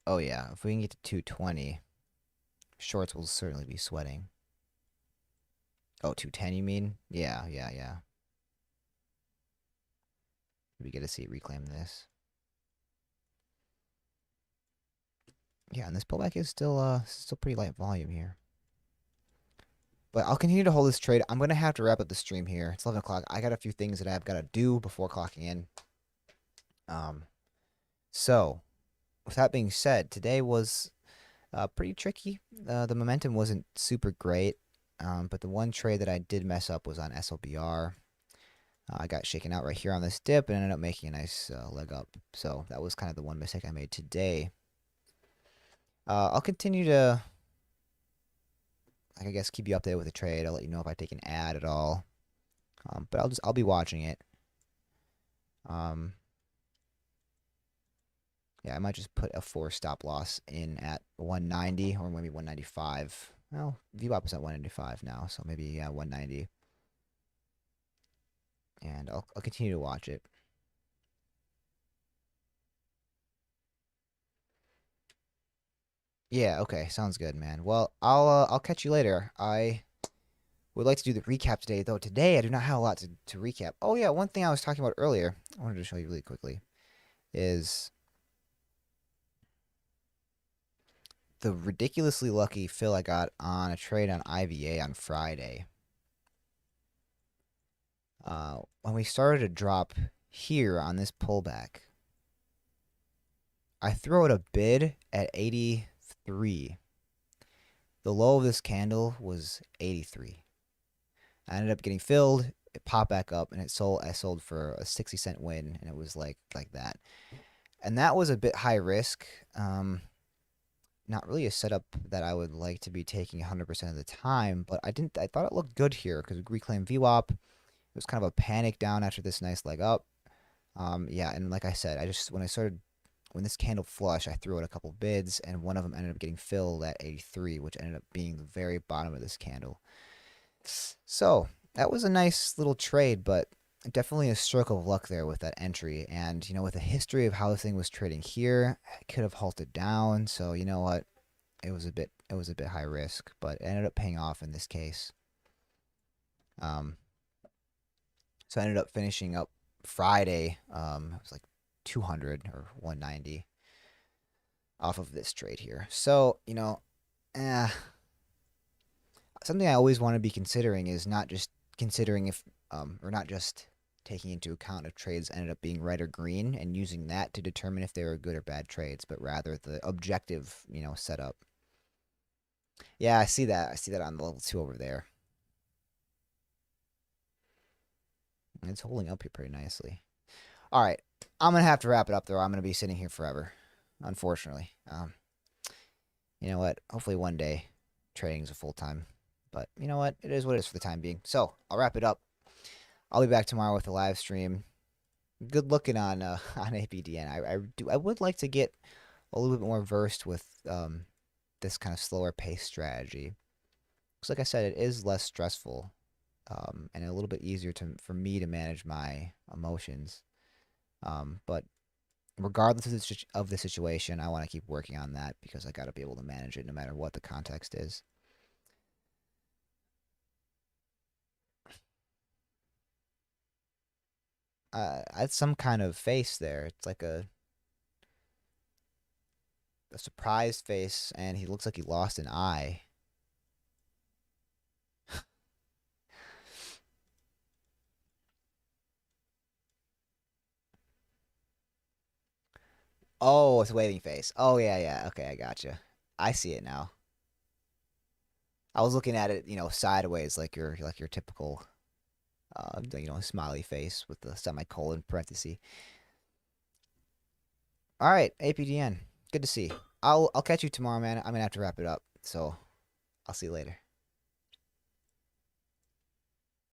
S1: Oh, yeah, if we can get to 220, shorts will certainly be sweating. Oh, 210, you mean? Yeah, yeah, yeah. We get to see it reclaim this. Yeah, and this pullback is still pretty light volume here. But I'll continue to hold this trade. I'm going to have to wrap up the stream here. It's 11 o'clock. I got a few things that I've got to do before clocking in. So, with that being said, today was pretty tricky. The momentum wasn't super great, but the one trade that I did mess up was on SLBR. I got shaken out right here on this dip and ended up making a nice leg up. So that was kind of the one mistake I made today. I'll continue to, I guess, keep you updated with the trade. I'll let you know if I take an ad at all. But I'll be watching it. Um, yeah, I might just put a 4 stop loss in at 190 or maybe 195. Well, VWAP is at 195 now, so maybe 190. And I'll continue to watch it. Yeah, okay, sounds good, man. Well, I'll catch you later. I would like to do the recap today, though today I do not have a lot to recap. Oh yeah, one thing I was talking about earlier, I wanted to show you really quickly, is the ridiculously lucky fill I got on a trade on IVA on Friday. When we started to drop here on this pullback, I threw out a bid at 83. The low of this candle was 83. I ended up getting filled. It popped back up, and it sold. I sold for a 60-cent win, and it was like that. And that was a bit high risk. Not really a setup that I would like to be taking 100% of the time, but I didn't. I thought it looked good here because we reclaimed VWAP. It was kind of a panic down after this nice leg up. Yeah, and like I said, when this candle flush, I threw out a couple bids, and one of them ended up getting filled at 83, which ended up being the very bottom of this candle. So that was a nice little trade, but definitely a stroke of luck there with that entry. And with the history of how the thing was trading here, it could have halted down. So you know what? It was a bit high risk, but it ended up paying off in this case. Um, so I ended up finishing up Friday. It was like 200 or 190 off of this trade here. So eh, something I always want to be considering is not just considering if, or not just taking into account if trades ended up being red or green and using that to determine if they were good or bad trades, but rather the objective, setup. Yeah, I see that. I see that on the level 2 over there. It's holding up here pretty nicely. All right. I'm going to have to wrap it up, though. I'm going to be sitting here forever, unfortunately. You know what? Hopefully one day trading is a full time. But you know what? It is what it is for the time being. So I'll wrap it up. I'll be back tomorrow with a live stream. Good looking on on APDN. I would like to get a little bit more versed with this kind of slower pace strategy. Because like I said, it is less stressful and a little bit easier for me to manage my emotions. But regardless of the situation, I want to keep working on that because I got to be able to manage it no matter what the context is. That's some kind of face there. It's like a surprised face, and he looks like he lost an eye. Oh, it's a waving face. Oh yeah, yeah. Okay, I gotcha. I see it now. I was looking at it, sideways, like your typical, smiley face with the semicolon parenthesis. All right, APDN. Good to see. I'll catch you tomorrow, man. I'm gonna have to wrap it up, so I'll see you later.